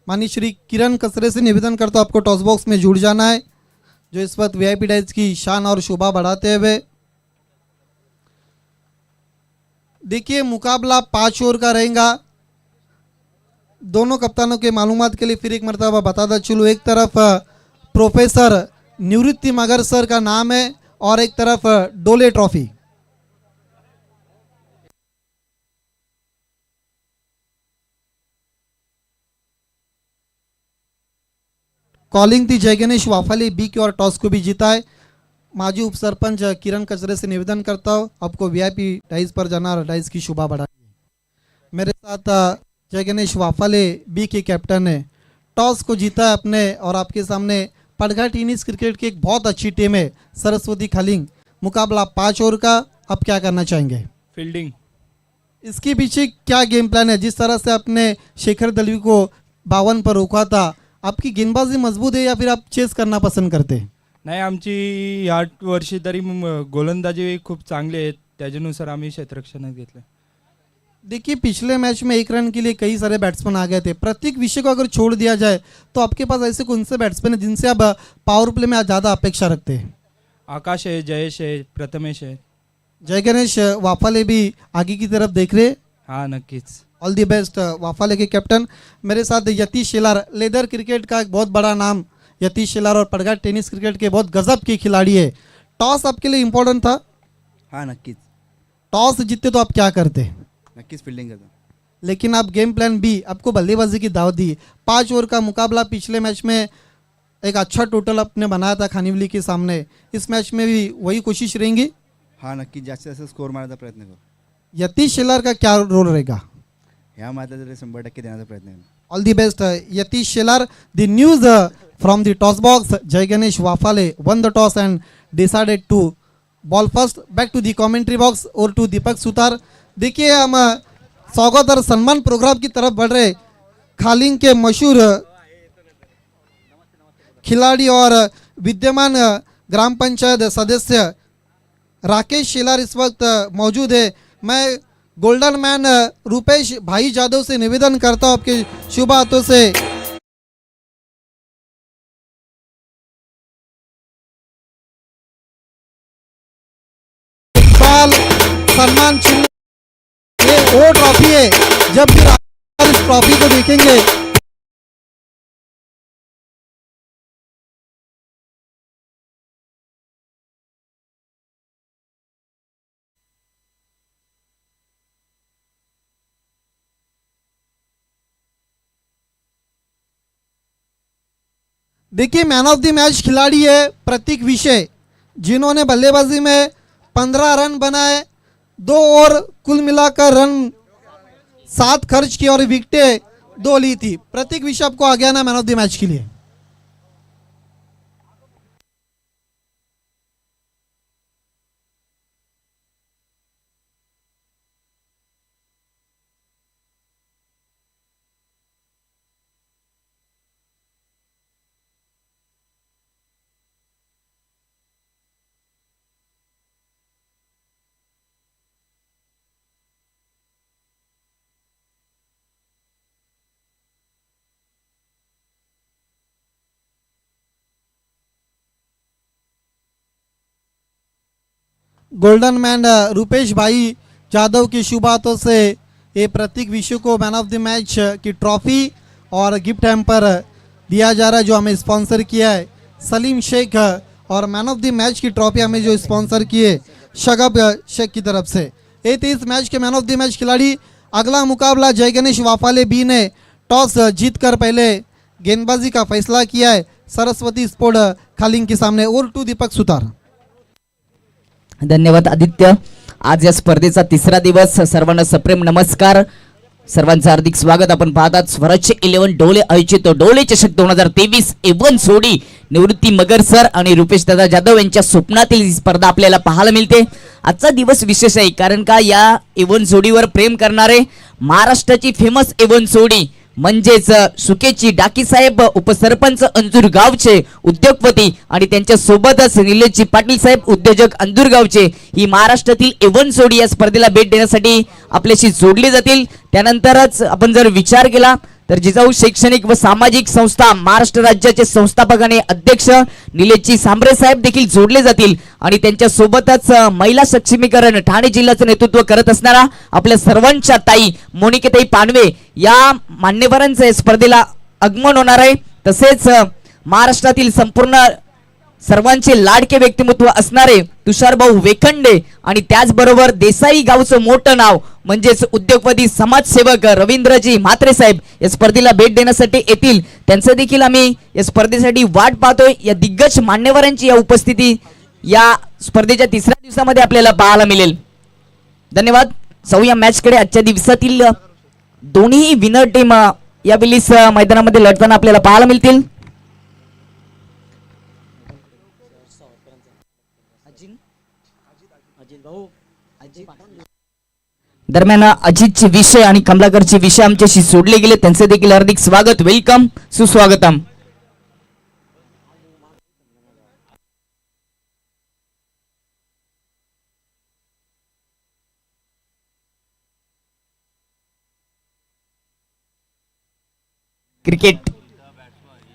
माननीय श्री किरण कसरे से निवेदन करता हूँ आपको टॉस बॉक्स में जुड़ जाना है, जो इस वक्त वीआईपी डाइस की शान और शोभा बढ़ाते हुए। देखिए मुकाबला 5 ओवर का रहेगा। दोनों कप्तानों के मालूमात के लिए फिर एक मरतबा बताता चलूँ, एक तरफ प्रोफेसर निवृत्ति मगर सर का नाम है और एक तरफ डोले ट्रॉफी। कॉलिंग थी जय गणेश वाफाली बी की और टॉस को भी जीता है। माजी उप सरपंच किरण कचरे से निवेदन करता हूँ आपको वीआईपी डाइस पर जाना और डाइस की शोभा बढ़ानी। मेरे साथ जय गणेश वाफाले बी के कैप्टन है, टॉस को जीता है अपने और आपके सामने पड़घा टेनिस क्रिकेट की एक बहुत अच्छी टीम है सरस्वती खालिंग। मुकाबला 5 ओवर का, आप क्या करना चाहेंगे? फील्डिंग। इसके पीछे क्या गेम प्लान है? जिस तरह से आपने शेखर दलवी को 52 पर रोका था, आपकी गेंदबाजी मजबूत है या फिर आप चेस करना पसंद करते? नाही, आमची या वर्षी तरी गोलंदाजी खूप चांगली आहे, त्याच्यानुसार आम्ही क्षेत्ररक्षणात घेतलं। देखिए पिछले मैच में 1 रन के लिए कई सारे बैट्समैन आ गए थे। प्रत्येक विषय को अगर छोड़ दिया जाए तो आपके पास ऐसे कौन से बैट्समैन हैं जिनसे आप पावर प्ले में ज़्यादा अपेक्षा रखते हैं? आकाश है, जयेश है, प्रथमेश है। जय गणेश वाफाले भी आगे की तरफ देख रहे। हाँ नक्कीच। ऑल दी बेस्ट वाफाले के कैप्टन। मेरे साथ यतीश शेलार, लेदर क्रिकेट का एक बहुत बड़ा नाम यतीश शेलार और पड़घा टेनिस क्रिकेट के बहुत गजब के खिलाड़ी है। टॉस आपके लिए इम्पोर्टेंट था? हाँ नक्कीच। टॉस जीतते तो आप क्या करते? नक्कीच फील्डिंग करता। लेकिन आप गेम प्लान बी, आपको बल्लेबाजी की दावत दी। 5 ओवर का मुकाबला, पिछले मैच में एक अच्छा टोटल आपने बनाया था खानिवली के सामने, इस मैच में भी वही कोशिश रहेंगी? हाँ नक्कीच, जास्तीत जास्त स्कोर मारण्याचा प्रयत्न करू। यतीश शेलार का क्या रोल रहेगा? ह्या मात्र 100% देण्याचा प्रयत्न करू। All the best Yatish Shelar. The news from the toss box, Jay Ganesh Waphale won the toss and decided to bowl first. Back to the commentary box और टू दीपक सुतार। देखिए हम स्वागत और सम्मान प्रोग्राम की तरफ बढ़ रहे। खालिंग के मशहूर खिलाड़ी और विद्यमान ग्राम पंचायत सदस्य राकेश शेलार इस वक्त मौजूद है। मैं गोल्डन मैन रुपेश भाई जादव से निवेदन करता हूँ आपके शुभ हाथों से सम्मान चिन्ह, ये वो ट्रॉफी है। जब भी इस ट्रॉफी को देखेंगे देखिए मैन ऑफ द मैच खिलाड़ी है प्रतीक विषय, जिन्होंने बल्लेबाजी में 15 रन बनाए, 2 और कुल मिलाकर रन 7 खर्च किए और विकेटें 2 ली थी। प्रतीक विषय आपको आ गया ना मैन ऑफ द मैच के लिए? गोल्डन मैन रुपेश भाई जादव की शुभ हाथों से ये प्रतीक विषय को मैन ऑफ द मैच की ट्रॉफी और गिफ्ट हैम्पर दिया जा रहा है, जो हमें स्पॉन्सर किया है सलीम शेख। और मैन ऑफ द मैच की ट्रॉफी हमें जो स्पॉन्सर किए शगब शेख की तरफ से। ये थे इस मैच के मैन ऑफ द मैच खिलाड़ी। अगला मुकाबला जय गणेश वाफाले बी ने टॉस जीतकर पहले गेंदबाजी का फैसला किया है सरस्वती स्पोर्ट खालिंग के सामने। और टू दीपक सुतार। धन्यवाद आदित्य। आज या स्पर्धेचा 3रा दिवस। सर्वांना सप्रेम नमस्कार, सर्वांचं हार्दिक स्वागत। आपण पाहतात स्वराज्य 11 डोले आयोजित डोले चषक 2023 एवन जोडी निवृत्ती मगर सर आणि रुपेश दादा जाधव यांच्या स्वप्नातील ही स्पर्धा आपल्याला पाहायला मिळते। आजचा दिवस विशेष आहे कारण का या एवन जोडीवर प्रेम करणारे महाराष्ट्राची फेमस एवन जोडी म्हणजेच सुकेची डाकी साहेब उपसरपंच अंजूर गावचे उद्योगपती आणि त्यांच्या सोबतच निलेशजी पाटील साहेब उद्योजक अंजूर गावचे ही महाराष्ट्रातील एवन जोडी या स्पर्धेला भेट देण्यासाठी आपल्याशी जोडली जातील। त्यानंतरच आपण जर विचार केला तर जिजाऊ शैक्षणिक व सामाजिक संस्था महाराष्ट्र राज्याचे संस्थापक आणि अध्यक्ष निलेशजी सांबरे साहेब देखील जोडले जातील आणि त्यांच्या सोबतच महिला सक्षमीकरण ठाणे जिल्ह्याचं नेतृत्व करत असणारा आपल्या सर्वांच्या ताई मोनिकेताई पानवे या मान्यवरांचं या स्पर्धेला आगमन होणार आहे. तसेच महाराष्ट्रातील संपूर्ण सर्वांचे लाडके व्यक्तिमत्व असणारे तुषारभाऊ वेखंडे आणि त्याचबरोबर देसाई गावचं मोठं नाव म्हणजेच उद्योगपती समाजसेवक रवींद्रजी म्हात्रे साहेब या स्पर्धेला भेट देण्यासाठी येतील. त्यांचं देखील आम्ही या स्पर्धेसाठी वाट पाहतोय. या दिग्गज मान्यवरांची या उपस्थिती या स्पर्धेच्या तिसऱ्या दिवसामध्ये आपल्याला पाहायला मिळेल. धन्यवाद. जाऊया मॅचकडे. आजच्या दिवसातील दोन्ही विनर टीम यावेळी मैदानामध्ये लढताना आपल्याला पाहायला मिळतील. दरम्यान अजितचे विषय आणि कमलाकरचे विषय आमच्याशी जोडले गेले. त्यांचे देखील हार्दिक स्वागत, वेलकम, सुस्वागतम.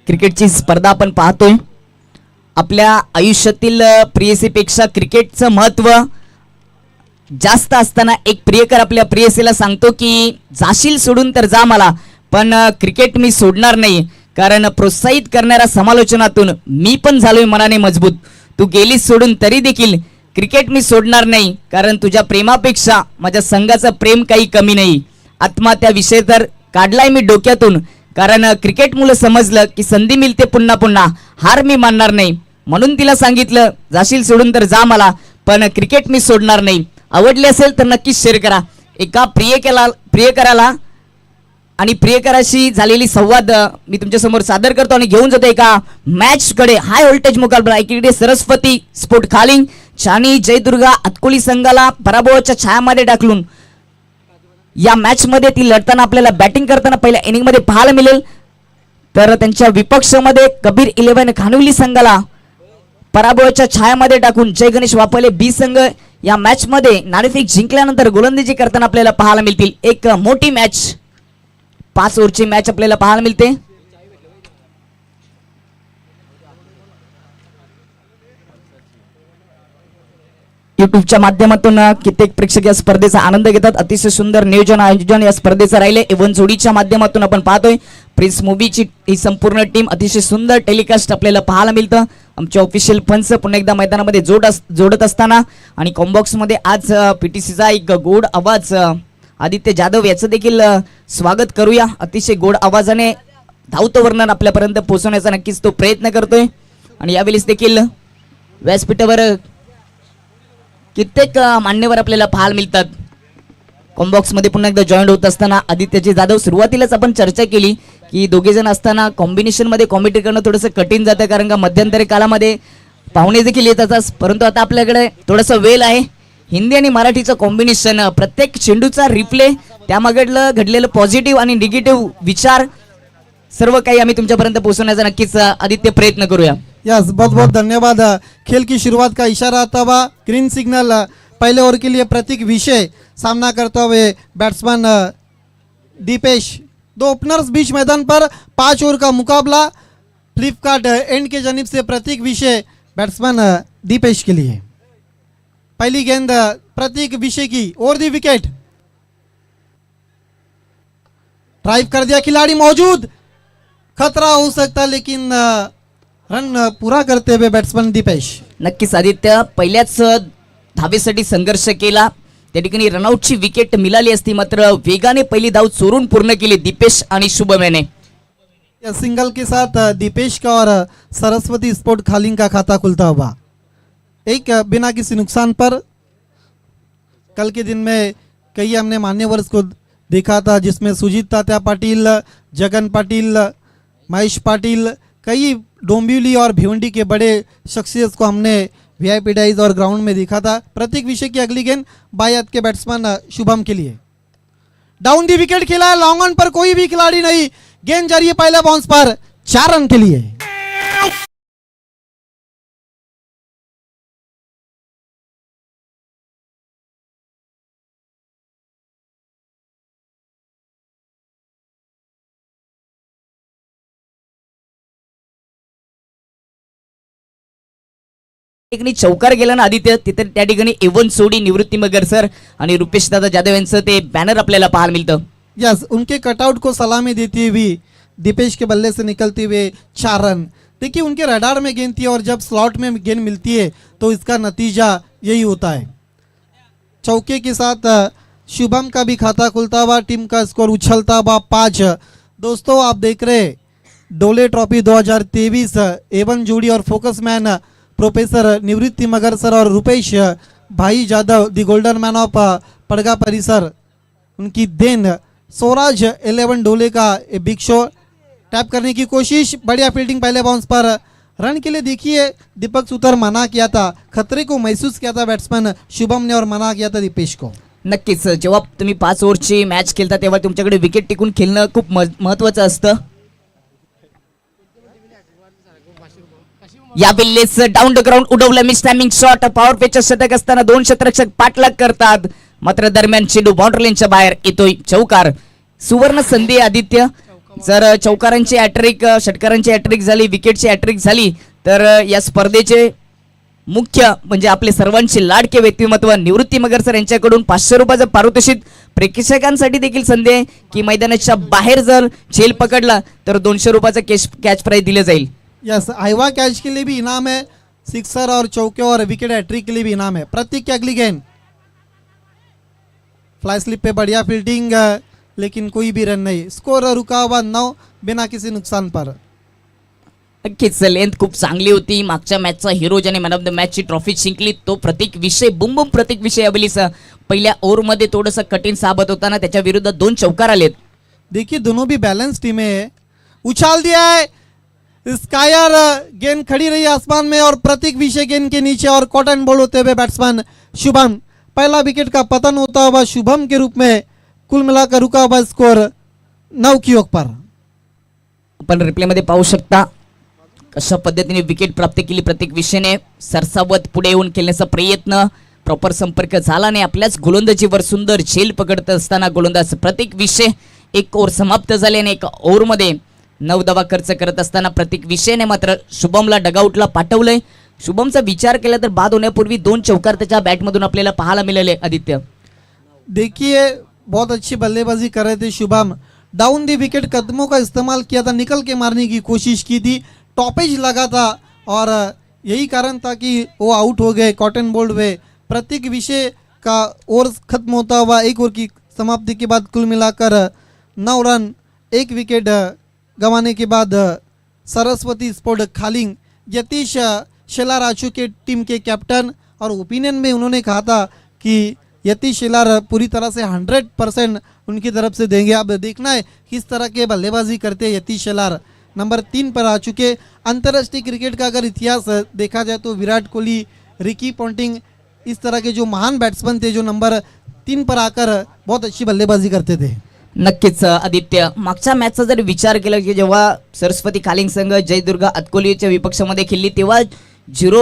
क्रिकेटची स्पर्धा आपण पाहतोय. आपल्या आयुष्यातील प्रेयसीपेक्षा क्रिकेटचं महत्व जास्त असताना एक प्रियकर आपल्या प्रेयसीला सांगतो की जाशील सोडून तर जा मला, पण क्रिकेट मी सोडणार नाही, कारण प्रोत्साहित करणाऱ्या समालोचनातून मी पण झालोय मनाने मजबूत. तू गेलीस सोडून तरी देखील क्रिकेट मी सोडणार नाही, कारण तुझ्या प्रेमापेक्षा माझ्या संघाचं प्रेम काही कमी नाही. आत्महत्या विषय तर काढलाय मी डोक्यातून, कारण क्रिकेट मुलं समजलं की संधी मिळते पुन्हा पुन्हा, हार मी मानणार नाही. म्हणून तिला सांगितलं जाशील सोडून तर जा मला, पण क्रिकेट मी सोडणार नाही. आवडले असेल तर नक्कीच शेअर करा. एका प्रियकराला आणि प्रियकराशी झालेली संवाद मी तुमच्या समोर सादर करतो आणि घेऊन जातो एका मॅच कडे. हाय व्होल्टेज मुकाबला एकीकडे सरस्वती स्पोर्ट खालिंग छानी जयदुर्गा अतकोली संघाला पराभवाच्या छायामध्ये टाकलून या मॅच मध्ये ती लढताना आपल्याला बॅटिंग करताना पहिल्या इनिंग मध्ये पाहायला मिळेल. तर त्यांच्या विपक्षामध्ये कबीर 11 खानवली संघाला पराभवाच्या छायामध्ये टाकून जय गणेश वापले बी संघ या मॅच मध्ये नाणेफेक जिंकल्यानंतर गोलंदाजी करताना आपल्याला पाहायला मिळतील. एक मोठी मॅच, 5 ओव्हरची मॅच आपल्याला पाहायला मिळते. युट्यूबच्या माध्यमातून कित्येक प्रेक्षक या स्पर्धेचा आनंद घेतात. अतिशय सुंदर नियोजन आयोजन या स्पर्धेचं राहिले. एवन जोडीच्या माध्यमातून आपण पाहतोय प्रिन्स मूवीची ही संपूर्ण टीम अतिशय सुंदर टेलिकास्ट आपल्याला पाहायला मिळतं. आमच्या ऑफिशियल फन्स पुन्हा एकदा मैदानामध्ये जोडत असताना आणि कॉम्बॉक्समध्ये आज पीटीसीचा एक गोड आवाज आदित्य जाधव याचं देखील स्वागत करूया. अतिशय गोड आवाजाने धावतं वर्णन आपल्यापर्यंत पोहोचवण्याचा नक्कीच तो प्रयत्न करतोय. आणि यावेळेस देखील व्यासपीठावर कित्येक मान्यवर आपल्याला पाहायला मिळतात. कॉम्बॉक्स मध्ये पुन्हा एकदा जॉईन होत असताना आदित्यजी जाधव, सुरुवातीलाच आपण चर्चा केली की दोघे जण असताना कॉम्बिनेशन मध्ये कॉमेंट्री करणं थोडंसं कठीण जातं, कारण का मध्यंतरी कालामध्ये पाहुणे देखील येत असतात. परंतु आता आपल्याकडे थोडंसं वेळ आहे. हिंदी आणि मराठीचं कॉम्बिनेशन, प्रत्येक चेंडूचा रिप्ले, त्यामागडलं घडलेलं पॉझिटिव्ह आणि निगेटिव्ह विचार सर्व काही आम्ही तुमच्यापर्यंत पोहोचवण्याचा नक्कीच आदित्य प्रयत्न करूया. यस, बहुत बहुत धन्यवाद. खेल की शुरुआत का इशारा आता हुआ, ग्रीन सिग्नल. पहले ओवर के लिए प्रतीक विषय सामना करते हुए बैट्समैन दीपेश. 2 ओपनर्स बीच मैदान पर 5 ओवर का मुकाबला. फ्लिपकार्ट एंड के जानिब से प्रतीक विषय बैट्समैन दीपेश के लिए. पहली गेंद प्रतीक विषय की ओवर दी विकेट. ड्राइव कर दिया खिलाड़ी, मौजूद, खतरा हो सकता लेकिन रन पूरा करते हुए बैट्समैन दीपेश. नक्कीच आदित्य पहिल्याच धावेसाठी संघर्ष केला, त्या ठिकाणी रनआउटची विकेट मिळाली असती, मात्र वेगाने पहिली धाव चोरून पूर्ण केली दीपेश आणि शुभम याने. सिंगल के साथ दीपेश का और सरस्वती स्पोर्ट खालिंग का खाता खुलता हुआ. एक बिना किसी नुकसान पर. कल के दिन में कई हमने मान्यवर्स को देखा था, जिसमें सुजीत तात्या पाटिल, जगन पाटिल, महेश पाटिल, कई डोंबिवली और भिवंडी के बड़े शख्सियत को हमने वीआईपी डाइज और ग्राउंड में देखा था. प्रतीक विषय की अगली गेंद बायात के बैट्समैन शुभम के लिए. डाउन दी विकेट खेला है, लॉन्ग ऑन पर कोई भी खिलाड़ी नहीं. गेंद जा रही है पहले बाउंस पर 4 रन के लिए. ठिकाणी चौकार गेला ना आदित्य, तिथे त्या ठिकाणी एवन सोडी, निवृत्ती मगर सर आणि रुपेश दादा जाधव यांचं ते बॅनर आपल्याला पाहायला मिळतं. यस, उनके कटआउट को सलामी देती हुई दीपेश के बल्ले से निकलते हुए 4 रन. देखिए उनके रडार में गेंद थी और जब स्लॉट में गेंद मिलती है तो इसका नतीजा यही होता है. चौके के साथ शुभम का भी खाता खुलता हुआ, टीम का स्कोर उछलता हुआ 5. दोस्तों आप देख रहे डोले ट्रॉफी 2023 एवन जोड़ी और फोकस मैन प्रोफेसर निवृत्ति मगर सर और रुपेश भाई जाधव दी गोल्डन मैन ऑफ पड़गा परिसर, उनकी देन स्वराज 11 डोले का ए बिग शो. टैप करने की कोशिश, बढ़िया फील्डिंग पहले बाउंस पर. रन के लिए देखिए दीपक सुतार मना किया था, खतरे को महसूस किया था बैट्समैन शुभम ने और मना किया था दीपेश को. नक्कीच जेव्हा तुम्ही 5 ओव्हरची मॅच खेळता तेव्हा तुमच्याकडे विकेट टिकून खेळणं खूप महत्त्वाचं असतं. या बिल्लेस डाऊन द ग्राउंड उडवलं मिस टायमिंग शॉट. पॉवर पेचर शतक असताना 2 षटरक्षक पाठलाग करतात, मात्र दरम्यान चेंडू बाउंड्री लाईनच्या बाहेर येतोय. चौकार, सुवर्ण संधी आदित्य. जर चौकारांची हॅट्रिक, षटकारांची हॅट्रिक झाली, विकेटची हॅट्रिक झाली तर या स्पर्धेचे मुख्य म्हणजे आपले सर्वांचे लाडके व्यक्तिमत्व निवृत्ती मगर सर यांच्याकडून 500 रुपयाचं पारितोषिक. प्रेक्षकांसाठी देखील संधी आहे की मैदानाच्या बाहेर जर झेल पकडला तर 200 रुपयाचं कॅच प्राइज दिलं जाईल. यस, आइवा कैच के लिए भी इनाम है, सिक्सर और चौके और विकेट हैट्रिक के लिए भी इनाम है. प्रतीक की अगली गेंद, फ्लाई स्लिप पे बढ़िया फील्डिंग लेकिन कोई भी रन नहीं. स्कोर रुका हुआ 9 बिना किसी नुकसान पर. नक्कीच लेंथ खूप चांगली होती. मागच्या मॅचचा हिरो ज्याने मॅन ऑफ द मॅचची ट्रॉफी जिंकली तो प्रतीक विषय, बुम बुम प्रतीक विषय अबलीस. पहिल्या ओव्हरमध्ये थोडंसं कठीण साबत होताना त्याच्या विरुद्ध 2 चौकार आलेत. देखिए दोनों भी बैलेंस टीमें है. उछाल दिया है, स्कायर गेंद खड़ी रही आसमान में और प्रतीक विषय गेंद के नीचे और कॉटन बॉल होते हुए बैट्समैन शुभम. पहला विकेट का पतन होता हुआ शुभम के रूप में. कुल मिलाकर रुका हुआ स्कोर 9 की ओर पर. आपण रिप्लेमध्ये पाहू शकता कशा पद्धतीने विकेट प्राप्त केली प्रतीक विषयने. सरसावत पुढे येऊन खेळण्याचा प्रयत्न, प्रॉपर संपर्क झाला नाही. आपल्याच गोलंदाजीवर सुंदर झेल पकडत असताना गोलंदाज प्रतीक विषय 1 ओव्हर समाप्त झाले आणि 1 ओव्हरमध्ये 9 धावा खर्च करत असताना प्रतीक विषयने मात्र शुभमला डगआउटला पाठवलंय. शुभमचा विचार केला तर बाद होण्यापूर्वी 2 चौकार त्याच्या बॅटमधून आपल्याला पाहायला मिळाले. आदित्य देखिए बहुत अच्छी बल्लेबाजी कर रहे थे शुभम. डाउन दी विकेट कदमों का इस्तेमाल किया था, निकल के मारने की कोशिश की थी, टॉपेज लगा था और यही कारण था कि वो आउट हो गए, कॉटन बोल्ड हुए. प्रतीक विषय का ओवर खत्म होता हुआ 1 ओवर की समाप्ति के बाद कुल मिलाकर 9 रन, 1 विकेट गंवाने के बाद सरस्वती स्पोर्ट खालिंग यतीश शेलार आ चुके टीम के कैप्टन. और ओपिनियन में उन्होंने कहा था कि यतीश शेलार पूरी तरह से 100% उनकी तरफ से देंगे. अब देखना है किस तरह के बल्लेबाजी करते हैं यतीश शेलार. नंबर 3 पर आ चुके. अंतर्राष्ट्रीय क्रिकेट का अगर इतिहास देखा जाए तो विराट कोहली, रिकी पॉन्टिंग, इस तरह के जो महान बैट्समैन थे जो नंबर 3 पर आकर बहुत अच्छी बल्लेबाजी करते थे. नक्कीच आदित्य, मागच्या मॅचचा जर विचार केला की जेव्हा सरस्वती खालिंग संघ जयदुर्गा अतकोलीच्या विपक्षामध्ये खेळली तेव्हा 0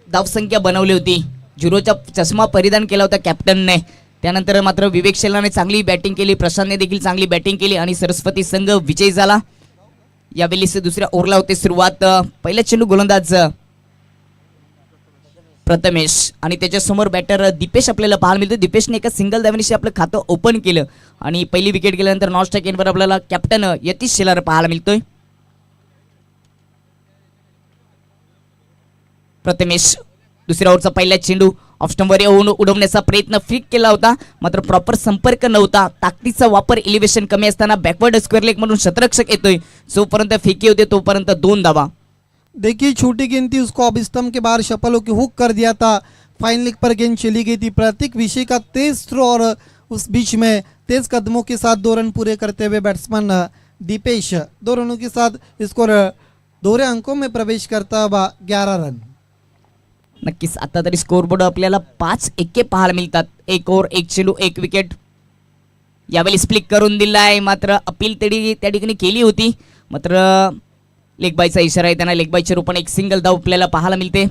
धावसंख्या बनवली होती. 0चा चष्मा परिधान केला होता कॅप्टनने. त्यानंतर मात्र विवेक शेलारने चांगली बॅटिंग केली, प्रशांतने देखील चांगली बॅटिंग केली आणि सरस्वती संघ विजयी झाला. यावेळी दुसऱ्या ओव्हरला होते सुरुवात. पहिला चेंडू गोलंदाज प्रथमेश आणि त्याच्यासमोर बॅटर दीपेश आपल्याला पाहायला मिळतो. दीपेशने एका सिंगल धावेनिशी आपलं खातं ओपन केलं आणि पहिली विकेट गेल्यानंतर नॉन स्ट्राईक एंडवर आपल्याला कॅप्टन यतीश शेलार पाहायला मिळतोय. प्रथमेश दुसऱ्या ओव्हरचा पहिला चेंडू ऑफ स्टंपवर येऊन उडवण्याचा प्रयत्न फ्लिक केला होता, मात्र प्रॉपर संपर्क नव्हता. ताकदीचा वापर, एलिव्हेशन कमी असताना बॅकवर्ड स्क्वेअर लेग म्हणून शतरक्षक येतोय. जोपर्यंत फेकी होते तोपर्यंत 2 धावा. देखिए छोटी गेंद थी, उसको अब स्टंप के बाहर शफल होकर हुक कर दिया था. फाइन लेग पर गेंद चली गई थी. प्रतीक विषय का तेज थ्रो और उस बीच में तेज कदमों के साथ 2 रन पूरे करते हुए बैट्समैन दीपेश 2 रनों के साथ स्कोर दोहरे अंकों में प्रवेश करता हुआ 11 रन. नक्कीच आता तरी स्कोरबोर्ड आपल्याला 5 एक्के पाहायला मिळतात. 1 ओव्हर 1 चेंडू 1 विकेट. यावेळी स्प्लिक करून दिलाय, मात्र अपील त्या ठिकाणी केली होती, मात्र लेग बायचा इशारा आहे त्यांना. लेग बायच्या रूपाने 1 सिंगल धाव आपल्याला पाहायला मिळते.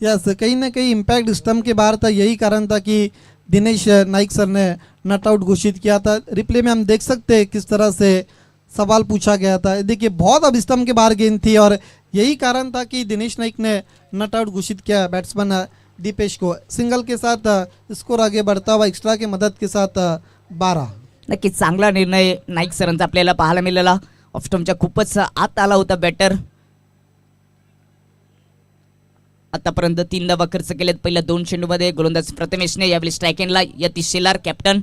यस, कहीं ना कहीं इम्पैक्ट स्टंप के बाहर था. यही कारण था कि दिनेश नाइक सर ने नॉट आउट घोषित किया था. रिप्ले में हम देख सकते हैं किस तरह से सवाल पूछा गया था. देखिए बहुत अब स्टंप के बाहर गेंद थी और यही कारण था कि दिनेश नाइक ने नट आउट घोषित किया बैट्समैन दीपेश को। सिंगल के साथ स्कोर आगे बढ़ता हुआ एक्स्ट्रा की मदद के साथ 12। नक्कीच चांगला निर्णय नाईक सरांचा आपल्याला पाहायला मिळाला. ऑफस्टमच्या खूपच आत आला होता बॅटर. आतापर्यंत 3 धावा खर्च केलेत पहिल्या 2 चेंडूमध्ये. गोलंदाज प्रथमेशने यावेळी स्ट्राईक एंडला यतीश शेलार कॅप्टन.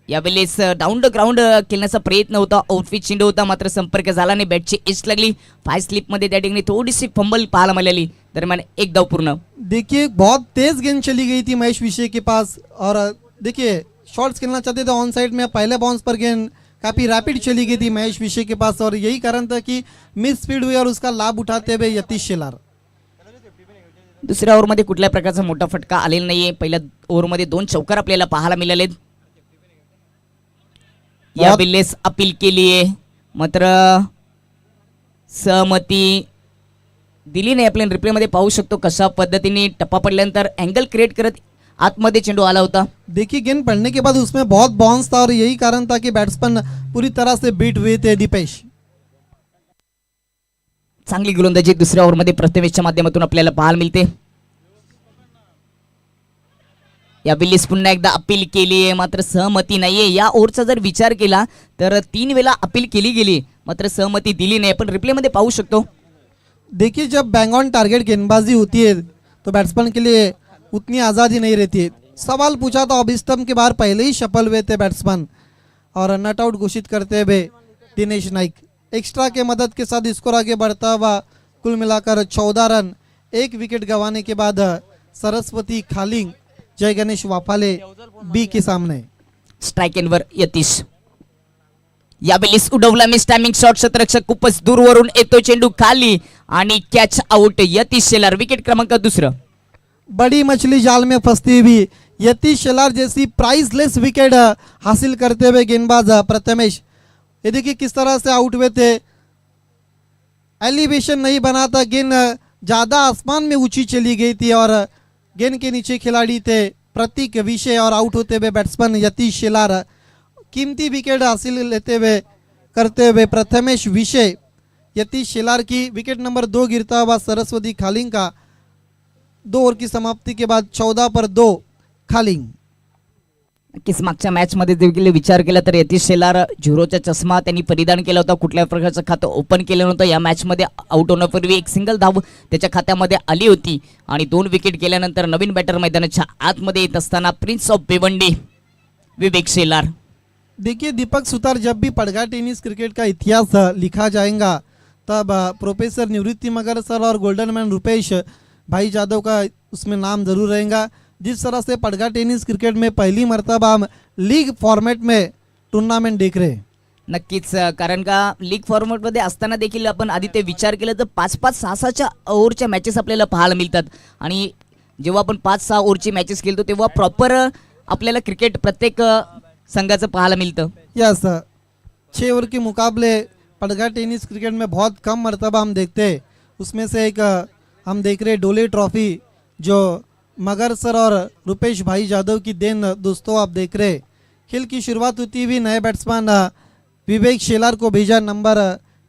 यावेळेस डाऊन द ग्राउंड खेळण्याचा प्रयत्न होता. आउटफिट चेंडू होता मात्र संपर्क झाला नाही. बॅटची एज लागली. 5 स्लिपमध्ये त्या ठिकाणी थोडीशी फंबल पाहायला मिळाली. दरम्यान 1 धाव पूर्ण. देखिए बहुत तेज गेंद चली गई थी महेश विषय के पास और देखिए शॉट्स खेलना चाहते थे ऑन साइड में. पहले बाउंस पर गेंद काफ़ी रैपिड चली गई थी महेश विषय के पास और यही कारण था कि मिस स्पीड हुई और उसका लाभ उठाते हुए यतीश शेलार. दुसऱ्या ओव्हरमध्ये कुठल्या प्रकारचा मोठा फटका आलेला नाहीये. पहिल्या ओव्हरमध्ये 2 चौकार आपल्याला पाहायला मिळालेत. यावेळेस अपील केली आहे मात्र सहमती दिली नाही. आपण रिप्लेमध्ये पाहू शकतो कशा पद्धतीने टप्पा पडल्यानंतर अँगल क्रिएट करत आतमध्ये चेंडू आला होता. देखिए गेंद पड़ने के बाद उसमें बहुत बाउंस था और यही कारण था कि बैट्समैन पूरी तरह से बीट हुए थे दीपेश. चांगली गोलंदाजी दुसऱ्या ओव्हरमध्ये प्रथमेशच्या माध्यमातून आपल्याला पाहायला मिळते. यावेळेस पुन्हा एकदा अपील केली आहे मात्र सहमती नाहीये. या ओव्हरचा जर विचार केला तर 3 वेळा अपील केली गेली मात्र सहमती दिली नाही. आपण रिप्लेमध्ये पाहू शकतो. देखिए जब बैंग ऑन टारगेट गेंदबाजी होती है तो बैट्समैन के लिए उतनी आज़ादी नहीं रहती है. सवाल पूछा था ऑफ स्टंप के बाहर पहले ही सफल हुए थे बैट्समैन और नट आउट घोषित करते हुए दिनेश नाइक. एक्स्ट्रा के मदद के साथ स्कोर आगे बढ़ता हुआ कुल मिलाकर 14 रन. 1 विकेट गंवाने के बाद सरस्वती खालिंग जय गणेश वाफाले बी के सामने. स्ट्राईक एंडवर यतीश. यावेळेस उडवला मिस टायमिंग शॉट. शतरक्षक खूपच दूरवरून येतो. चेंडू खाली आणि catch out. Yatish Shelar wicket क्रमांक 2. बड़ी मछली जाल में फंसती हुई यतीश शेलार जैसी प्राइसलेस विकेट हासिल करते हुए गेंदबाज प्रथमेश. ये देखिए किस तरह से आउट हुए थे. एलिवेशन नहीं बना था. गेंद ज़्यादा आसमान में ऊंची चली गई थी और गेंद के नीचे खिलाड़ी थे प्रतीक विषय और आउट होते हुए बैट्समैन यतीश शेलार. कीमती विकेट हासिल लेते हुए करते हुए प्रथमेश विषय. यतीश शेलार की विकेट नंबर 2 गिरता हुआ सरस्वती खालिंग का. 2 ओव्हर की समाप्ति के बाद 14 पर 2 खालिंग. नक्कीच मागच्या मॅच मध्ये देखील विचार केला तर यतीश शेलार झिरोचा चष्मा त्यांनी परिधान केला होता. कुठल्या प्रकारचं खातं ओपन केलं नव्हतं. या मॅच मध्ये आउट होण्यापूर्वी 1 सिंगल धाव त्याच्या खात्यामध्ये आली होती आणि 2 विकेट गेल्यानंतर नवीन बॅटर मैदानाच्या आतमध्ये येत असताना प्रिन्स ऑफ भिवंडी विवेक शेलार. देखिए दीपक सुतार जब भी पड़गा टेनिस क्रिकेट का इतिहास लिखा जाएगा तब प्रोफेसर निवृत्ति मगर सर और गोल्डन मैन रुपेश भाई जादव का उसमें नाम जरूर रहेगा. जिस तरह से पड़गा टेनिस क्रिकेट में पहली मर्तबा हम लीग फॉर्मेट में टूर्नामेंट देख रहे हैं. नक्कीच कारण का लीग फॉर्मॅटमध्ये असताना देखील आपण आधी ते विचार केला तर 5-5, 6-6च्या ओव्हरच्या मॅचेस आपल्याला पाहायला मिळतात आणि जेव्हा आपण 5-6 ओव्हरची मॅचेस खेळतो तेव्हा प्रॉपर आपल्याला क्रिकेट प्रत्येक संघाचं पाहायला मिळतं. यस 6 ओवर के मुकाबले पड़गा टेनिस क्रिकेट में बहुत कम मर्तबा हम देखते हैं. उसमें से एक हम देख रहे डोले ट्रॉफी जो मगर सर और रुपेश भाई जादव की देन दोस्तों आप देख रहे. खेल की शुरुआत होती हुई नए बैट्समैन विवेक शेलार को भेजा नंबर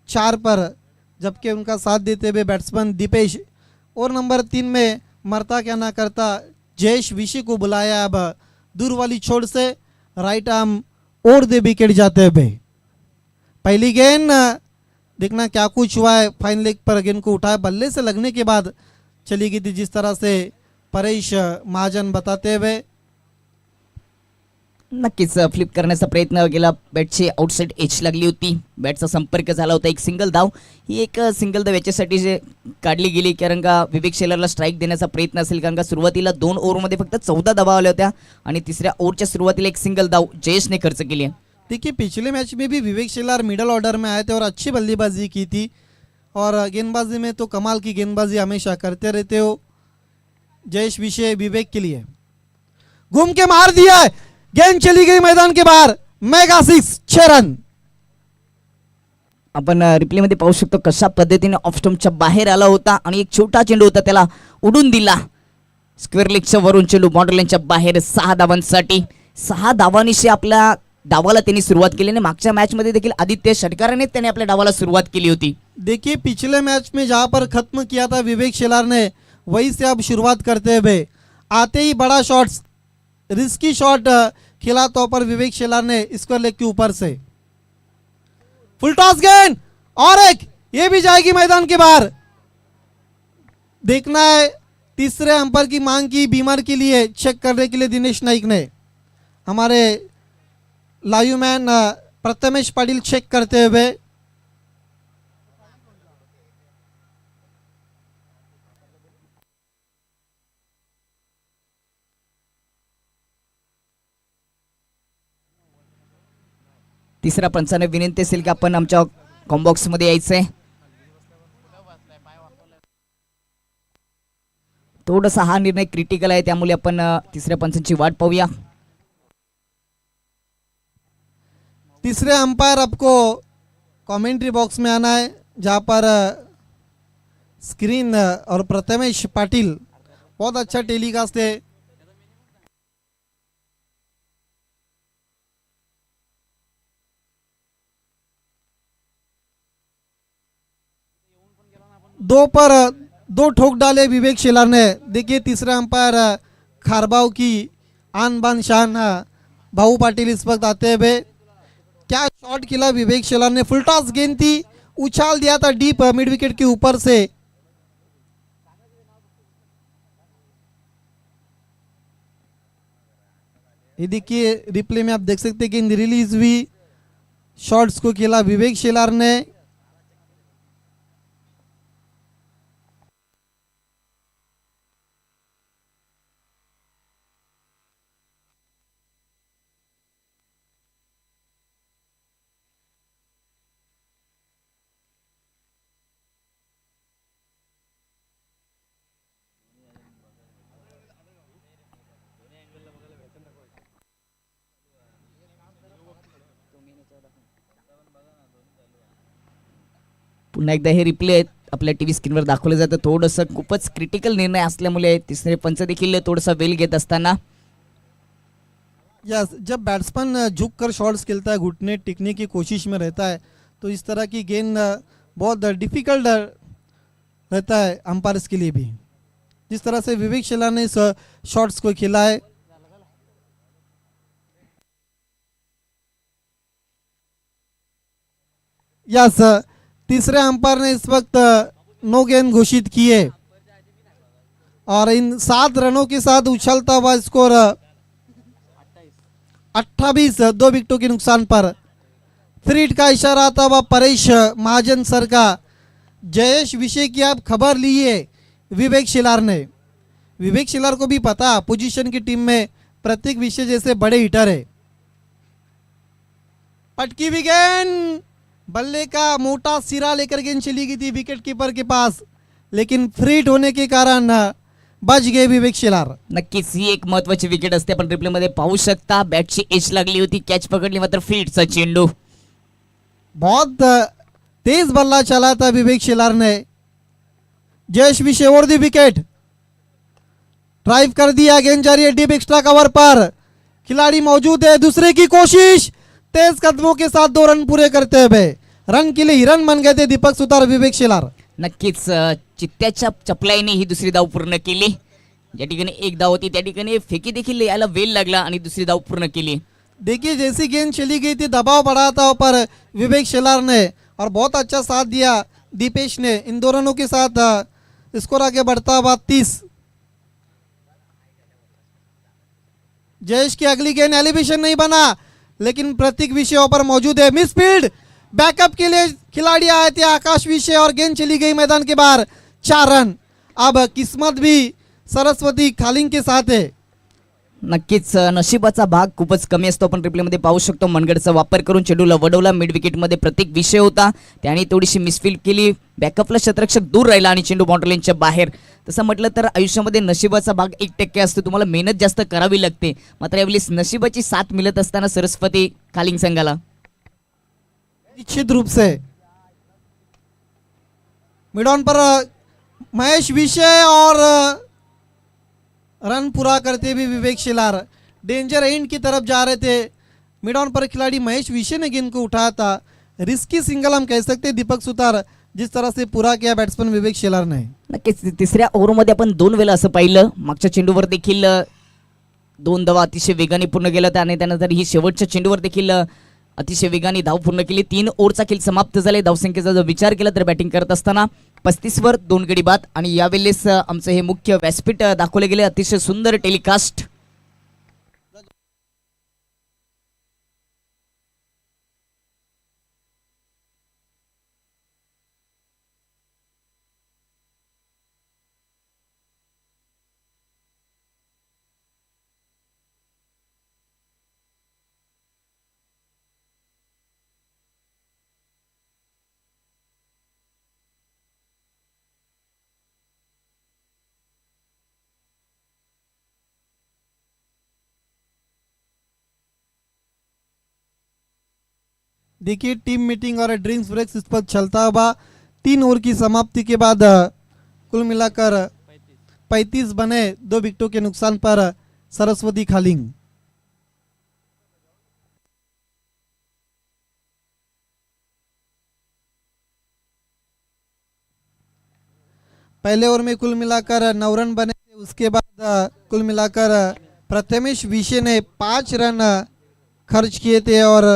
4 पर जबकि उनका साथ देते हुए बैट्समैन दीपेश. और नंबर 3 में मरता क्या ना करता जयेश विषय को बुलाया. अब दूर वाली छोड़ से राइट आर्म और दे विकेट जाते हुए. पहली गेंद देखना क्या कुछ हुआ है. फाइन लेग पर गेंद को उठाया बल्ले से लगने के बाद चली गई थी जिस तरह से परेश महाजन बताते हुए. नक्कीच फ्लिप करण्याचा प्रयत्न केला. बॅटची आउटसाइड एज लागली होती. बॅटचा संपर्क झाला होता. 1 सिंगल धाव. ही एक सिंगल धाव याच्यासाठी जे काढली गेली कारण का विवेक शेलारला स्ट्राईक देण्याचा प्रयत्न असेल कारण का सुरुवातीला 2 ओव्हरमध्ये फक्त 14 धावा आल्या होत्या आणि तिसऱ्या ओव्हरच्या सुरुवातीला 1 सिंगल धाव जयेशने खर्च केली आहे. देखिए पिछले मैच में भी विवेक शेलार मिडल ऑर्डर में आए थे और अच्छी बल्लेबाजी की थी और गेंदबाजी में तो कमाल की गेंदबाजी हमेशा करते रहते हो. जयेश विषय विवेक के लिए घूम के मार दिया है. गेंद चली गई मैदान के बाहर. Mega 6 run. आपण रिप्लेमध्ये पाहू शकतो कशा पद्धतीने ऑफ स्टंपच्या बाहेर आला होता आणि एक छोटा चेंडू होता त्याला उडून दिला. स्क्वेअर लेगच्या वरून चेंडू बॉर्डर लाईनच्या बाहेर. 6 धावांसाठी 6 धावांशी आपल्या डावाला त्यांनी सुरुवात केली आणि मागच्या मॅच मध्ये देखील आदित्य षटकाराने त्याने आपल्या डावाला सुरुवात केली होती. देखिए पिछले मैच में जहां पर खत्म किया था विवेक शेलार ने, वहीं से अब शुरुआत करते हुए आते ही बड़ा शॉट्स, रिस्की शॉट खेला तो पर विवेक शेलार ने स्क्वायर लेग के ऊपर से। फुल टॉस गेंद और एक, ये भी जाएगी मैदान के बाहर। देखना है तीसरे अंपायर की मांग की बीमार के लिए चेक करने के लिए दिनेश नाइक ने। हमारे live man Prathamesh Patil check करते हुए। तिसऱ्या पंचाने विनंती असेल की आपण आमच्या कॉम्बॉक्स मध्ये यायचंय. थोडासा हा निर्णय क्रिटिकल आहे, त्यामुळे आपण तिसऱ्या पंचांची वाट पाहूया. तीसरे अंपायर आपको कमेंट्री बॉक्स में आना है, जहाँ पर स्क्रीन और प्रथमेश पाटिल बहुत अच्छा टेलीकास्ट है। दो पर दो ठोक डाले विवेक शेलार ने। देखिए तीसरा अंपायर खारबाव की आन बान शान भाऊ पाटिल इस वक्त आते हुए। क्या शॉट खेला विवेक शेलार ने, फुल टॉस गेंद थी, उछाल दिया था डीप मिड विकेट के ऊपर से। ये देखिए रिप्ले में आप देख सकते हैं कि रिलीज हुई, शॉट्स को खेला विवेक शेलार ने। पुन्हा एकदा हे रिप्ले आपल्या टीव्ही स्क्रीनवर दाखवलं जातं. थोडंसं खूपच क्रिटिकल निर्णय असल्यामुळे तिसरे पंच देखील थोडासा वेल घेत असताना. यस, जब बैट्समैन झुक कर शॉट्स खेलता है, घुटने टिकने की कोशिश में रहता है, तो इस तरह की गेंद बहुत डिफिकल्ट रहता है अंपायर्स के लिए भी। जिस तरह से विवेक शेलार ने इस शॉट्स को खेला है, यस, तीसरे अंपायर ने इस वक्त नो गेंद घोषित की है और इन 7 रनों के साथ उछलता हुआ स्कोर 28, 2 विकेटों के नुकसान पर। थ्रीट का इशारा आता हुआ परेश महाजन सर का। जयेश विषय की आप खबर ली है विवेक शेलार ने। विवेक शेलार को भी पता पोजीशन की टीम में प्रत्येक विषय जैसे बड़े हिटर है। पटकी भी गेंद, बल्ले का मोटा सिरा लेकर गेंद चली गई थी विकेट कीपर के पास, लेकिन फ्रीट होने के कारण बच गए विवेक शेलार। नक्कीच ही एक महत्वाची विकेट असते. आपण रिप्ले मध्ये पाहू शकता, बॅटची एज लागली होती, कॅच पकडली, मात्र फील्डचा चेंडू. बहुत तेज बल्ला चला था विवेक शेलार ने। जयेश विषय और दी विकेट, ड्राइव कर दिया, गेंद जा रही है डीप एक्स्ट्रा कवर पर, खिलाड़ी मौजूद है, दूसरे की कोशिश, तेज कदमों के साथ 2 रन पूरे करते हुए रन के लिए हिरन बन गए थे दीपक सुतार विवेक शेलार। नक्कीच चित्त्याच्या चपलाईने ही दुसरी धाव पूर्ण केली. ज्या ठिकाणी एक धाव होती त्या ठिकाणी फेकी देखील यायला वेल लागला आणि दुसरी धाव पूर्ण केली. देखिए जैसी गेंद चली गई थी, दबाव बढ़ा था ऊपर विवेक शेलार ने और बहुत अच्छा साथ दिया दीपेश ने। इन 2 रनों के साथ स्कोर आगे बढ़ता हुआ 30। जयेश की अगली गेंद एलिवेशन नहीं बना, लेकिन प्रतीक विषयों पर मौजूद है। मिस फील्ड, बैकअप के लिए खिलाड़ी आए थे आकाश विषय और गेंद चली गई मैदान के बाहर। 4 रन। अब किस्मत भी सरस्वती खालिंग के साथ है। नक्कीच नशिबाचा भाग खूपच कमी असतो. आपण रिप्ले मध्ये पाहू शकतो, मनगडचा वापर करून चेंडूला वडवला. मिड विकेट मध्ये प्रत्येक विषय होता, त्याने थोडीशी मिसफील्ड केली, बॅकअपला क्षेत्ररक्षक दूर राहिला आणि चेंडू बाउंड्री लाईनच्या बाहेर. तसं म्हटलं तर आयुष्यामध्ये नशिबाचा भाग 1% असतो. तुम्हाला मेहनत जास्त करावी लागते, मात्र यावेळी नशिबाची साथ मिळत असताना सरस्वती खालिंग संघाला निश्चित रूप से मिड ऑन पर महेश विषय और रन पूरा करते हुए विवेक शेलार डेंजर एंड की तरफ जा रहे थे। मिड ऑन पर खिलाड़ी महेश विषय ने गेंद को उठाया था। रिस्की सिंगल हम कह सकते हैं दीपक सुतार, जिस तरह से पूरा किया बैट्समैन विवेक शेलार ने। नक्कीच तिसऱ्या ओव्हरमध्ये आपण 2 वेळा असं पाहिलं, मागच्या चेंडूवर देखील 2 धावा अतिशय वेगाने पूर्ण केल्या आणि त्यानंतर ही शेवटच्या चेंडूवर देखील अतिशय वेगाने धाव पूर्ण केली. 3 ओव्हरचा खेळ समाप्त झाले. धावसंख्येचा जर विचार केला तर बॅटिंग करत असताना 35 वर 2 गडी बाद आणि यावेळेस आमचं हे मुख्य व्यासपीठ दाखवले गेले. अतिशय सुंदर टेलिकास्ट. देखिए टीम मीटिंग और ड्रिंक्स ब्रेक्स इस पर चलता हुआ 3 ओवर की समाप्ति के बाद कुल मिलाकर 35 बने, 2 विकेटों के नुकसान पर सरस्वती खालिंग। पहले ओवर में कुल मिलाकर 9 रन बने थे। उसके बाद कुल मिलाकर प्रथमेश विशे ने 5 रन खर्च किए थे और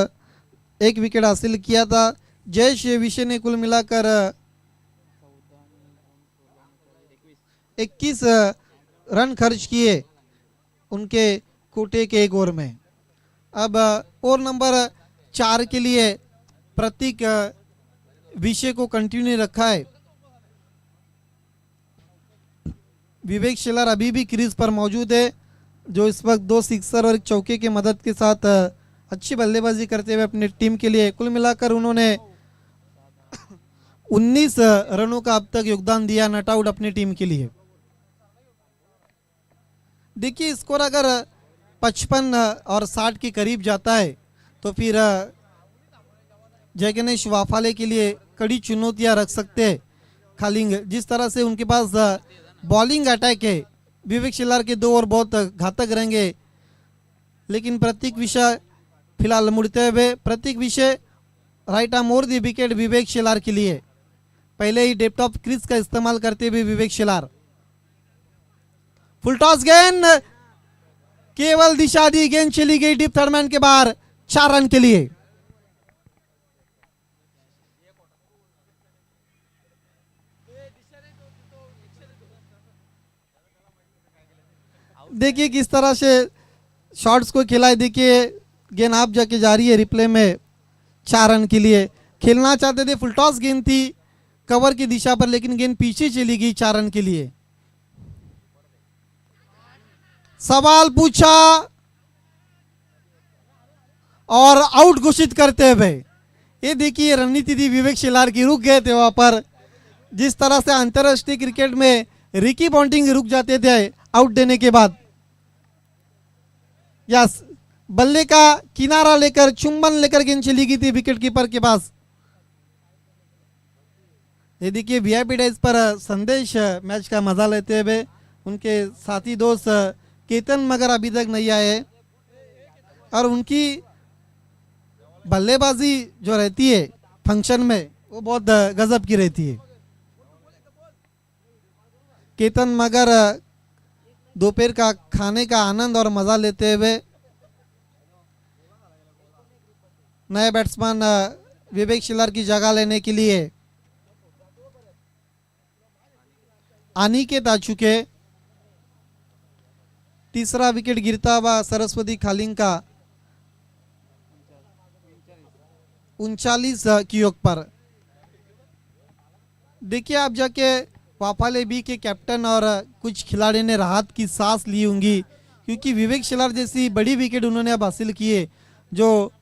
1 विकेट हासिल किया था। जयेश विशे ने कुल मिलाकर 21 रन खर्च किए उनके कोटे के 1 ओवर में। अब ओवर नंबर 4 के लिए प्रतीक विशे को कंटिन्यू रखा है। विवेक शेलार अभी भी क्रीज पर मौजूद है, जो इस वक्त 2 सिक्सर और 1 चौके की मदद के साथ अच्छी बल्लेबाजी करते हुए अपनी टीम के लिए कुल मिलाकर उन्होंने 19 रनों का अब तक योगदान दिया नॉट आउट अपनी टीम के लिए। देखिए स्कोर अगर 55 और 60 के करीब जाता है तो फिर जय गणेश वाफाले के लिए कड़ी चुनौतियां रख सकते हैं खालिंग। जिस तरह से उनके पास बॉलिंग अटैक है, विवेक शेलार के 2 ओवर बहुत घातक रहेंगे, लेकिन प्रतीक विषय फिलहाल मुड़ते हुए प्रतीक विषय right arm over the wicket Vivek Shelar के लिए। पहले ही डेप्थ ऑफ क्रीज का इस्तेमाल करते हुए विवेक शेलार फुल टॉस गेंद, केवल दिशा दी, गेंद चली गई डीप थर्ड मैन के बाहर 4 रन के लिए। देखिए किस तरह से शॉट्स को खेला है। देखिए गेंद आप जाके जा रही है रिप्ले में 4 रन के लिए। खेलना चाहते थे, फुल टॉस गेंद थी कवर की दिशा पर, लेकिन गेंद पीछे चली गई 4 रन के लिए। सवाल पूछा और आउट घोषित करते हुए ये देखिए रणनीति थी विवेक शेलार की, रुक गए थे वहां पर। जिस तरह से अंतरराष्ट्रीय क्रिकेट में रिकी पॉन्टिंग रुक जाते थे आउट देने के बाद। यस, बल्ले का किनारा लेकर चुंबन लेकर गेंद चली गई थी विकेट कीपर के पास। ये देखिए वीआईपी डेज पर संदेश मैच का मजा लेते हुए उनके साथी दोस्त केतन मगर अभी तक नहीं आए और उनकी बल्लेबाजी जो रहती है फंक्शन में वो बहुत गजब की रहती है। केतन मगर दोपहर का खाने का आनंद और मजा लेते हुए नए बैट्समैन विवेक शेलार की जगह लेने के लिए अनिकेत आ चुके। तीसरा विकेट गिरता हुआ सरस्वती खालिंग का 39 की योग पर। देखिए आप जाके वाफाले बी के कैप्टन और कुछ खिलाड़ी ने राहत की सांस ली होंगी, क्योंकि विवेक शेलार जैसी बड़ी विकेट उन्होंने अब हासिल किए जो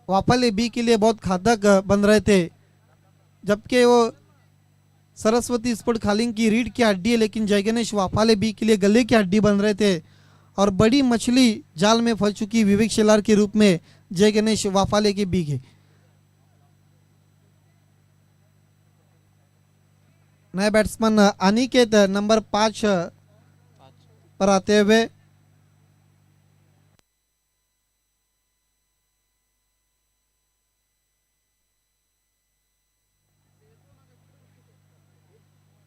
वाफाले बी के लिए बहुत घातक बन रहे थे। जबकि वो सरस्वती स्पोर्ट खालिंग की रीढ़ की हड्डी है, लेकिन जय गणेश वाफाले बी के लिए गले की हड्डी बन रहे थे और बड़ी मछली जाल में फंस चुकी विवेक शेलार के रूप में जय गणेश वाफाले के बी के। नए बैट्समैन अनिकेत नंबर 5 पर आते हुए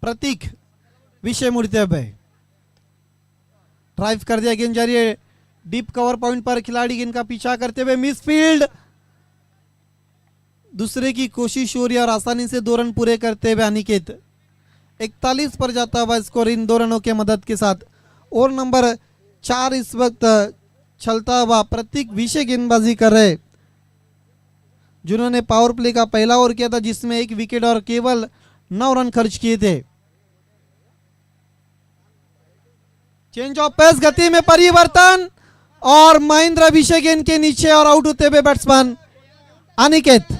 प्रतीक विषय मुड़ते हुए ड्राइव कर दिया, गेंद जारी है डीप कवर पॉइंट पर, खिलाड़ी गेंद का पीछा करते हुए मिस फील्ड, दूसरे की कोशिश हो रही है और आसानी से 2 रन पूरे करते हुए अनिकेत 41 पर जाता हुआ स्कोर इन 2 रनों के मदद के साथ। और नंबर 4 इस वक्त चलता हुआ प्रतीक विषय गेंदबाजी कर रहे, जिन्होंने पावर प्ले का पहला ओवर किया था जिसमें 1 विकेट और केवल 9 रन खर्च किए थे। चेंज ऑफ पेस, गति में परिवर्तन और महेंद्र विषय गेंद के नीचे और आउट होते हुए बैट्समैन अनिकेत।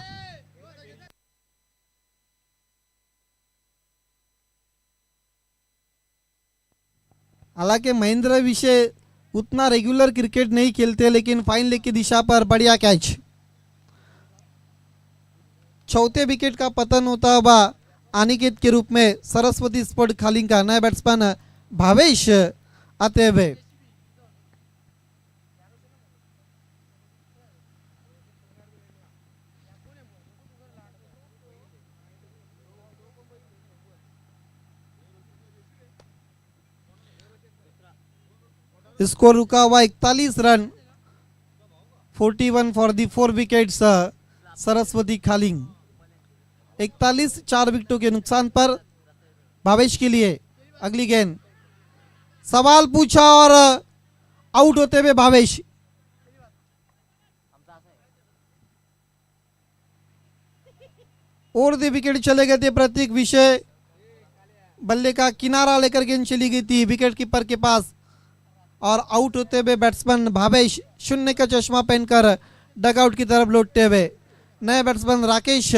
हालांकि महेंद्र विषय उतना रेगुलर क्रिकेट नहीं खेलते, लेकिन फाइन लेग की दिशा पर बढ़िया कैच। चौथे विकेट का पतन होता हुआ अनिकेत के रूप में सरस्वती स्पोर्ट खालिंग का नया बैट्समैन भावेश आते हुए। स्कोर रुका हुआ 41 run, 41 for the 4 wickets Saraswati Khaling. 41 4 विकेटों के नुकसान पर भावेश के लिए अगली गेंद, सवाल पूछा और आउट होते हुए भावेश। और 2 विकेट चले गए थे प्रतीक विषय, बल्ले का किनारा लेकर गेंद चली गई थी विकेट कीपर के पास और आउट होते हुए बैट्समैन भावेश 0 का चश्मा पहनकर डगआउट की तरफ लौटते हुए नए बैट्समैन राकेश।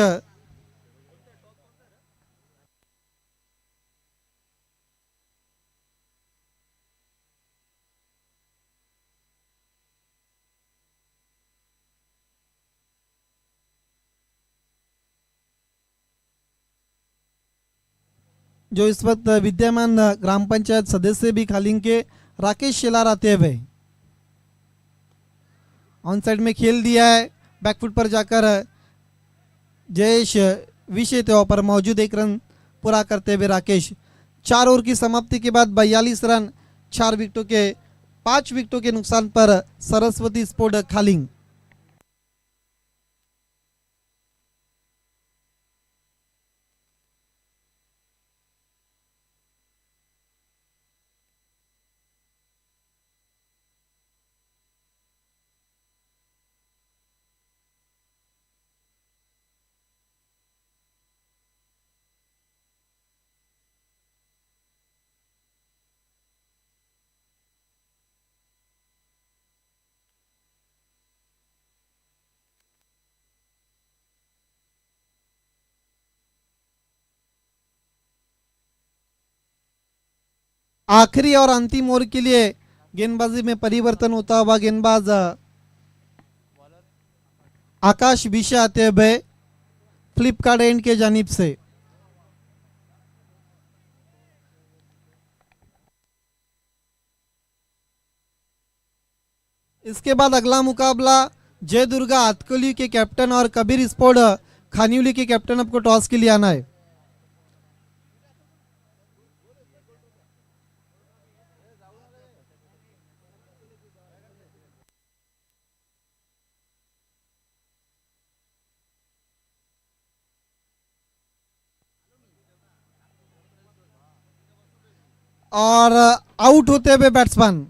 जो इस वक्त विद्यमान ग्राम पंचायत सदस्य भी खालिंग के राकेश शेलार आते हुए ऑन साइड में खेल दिया है, बैकफुट पर जाकर जयेश विषय थे पर मौजूद 1 रन पूरा करते हुए राकेश। 4 ओवर की समाप्ति के बाद 42 रन 4 विकेटों के 5 विकेटों के नुकसान पर सरस्वती स्पोर्ट खालिंग। आखिरी और अंतिम ओवर के लिए गेंदबाजी में परिवर्तन होता हुआ गेंदबाज आकाश विषय आते हुए फ्लिपकार्ट एंड के जानिब से। इसके बाद अगला मुकाबला जय दुर्गा अतकोली के कैप्टन और कबीर स्पोर्ट खानियोली के कैप्टन आपको टॉस के लिए आना है। और आउट होते हुए बैट्समैन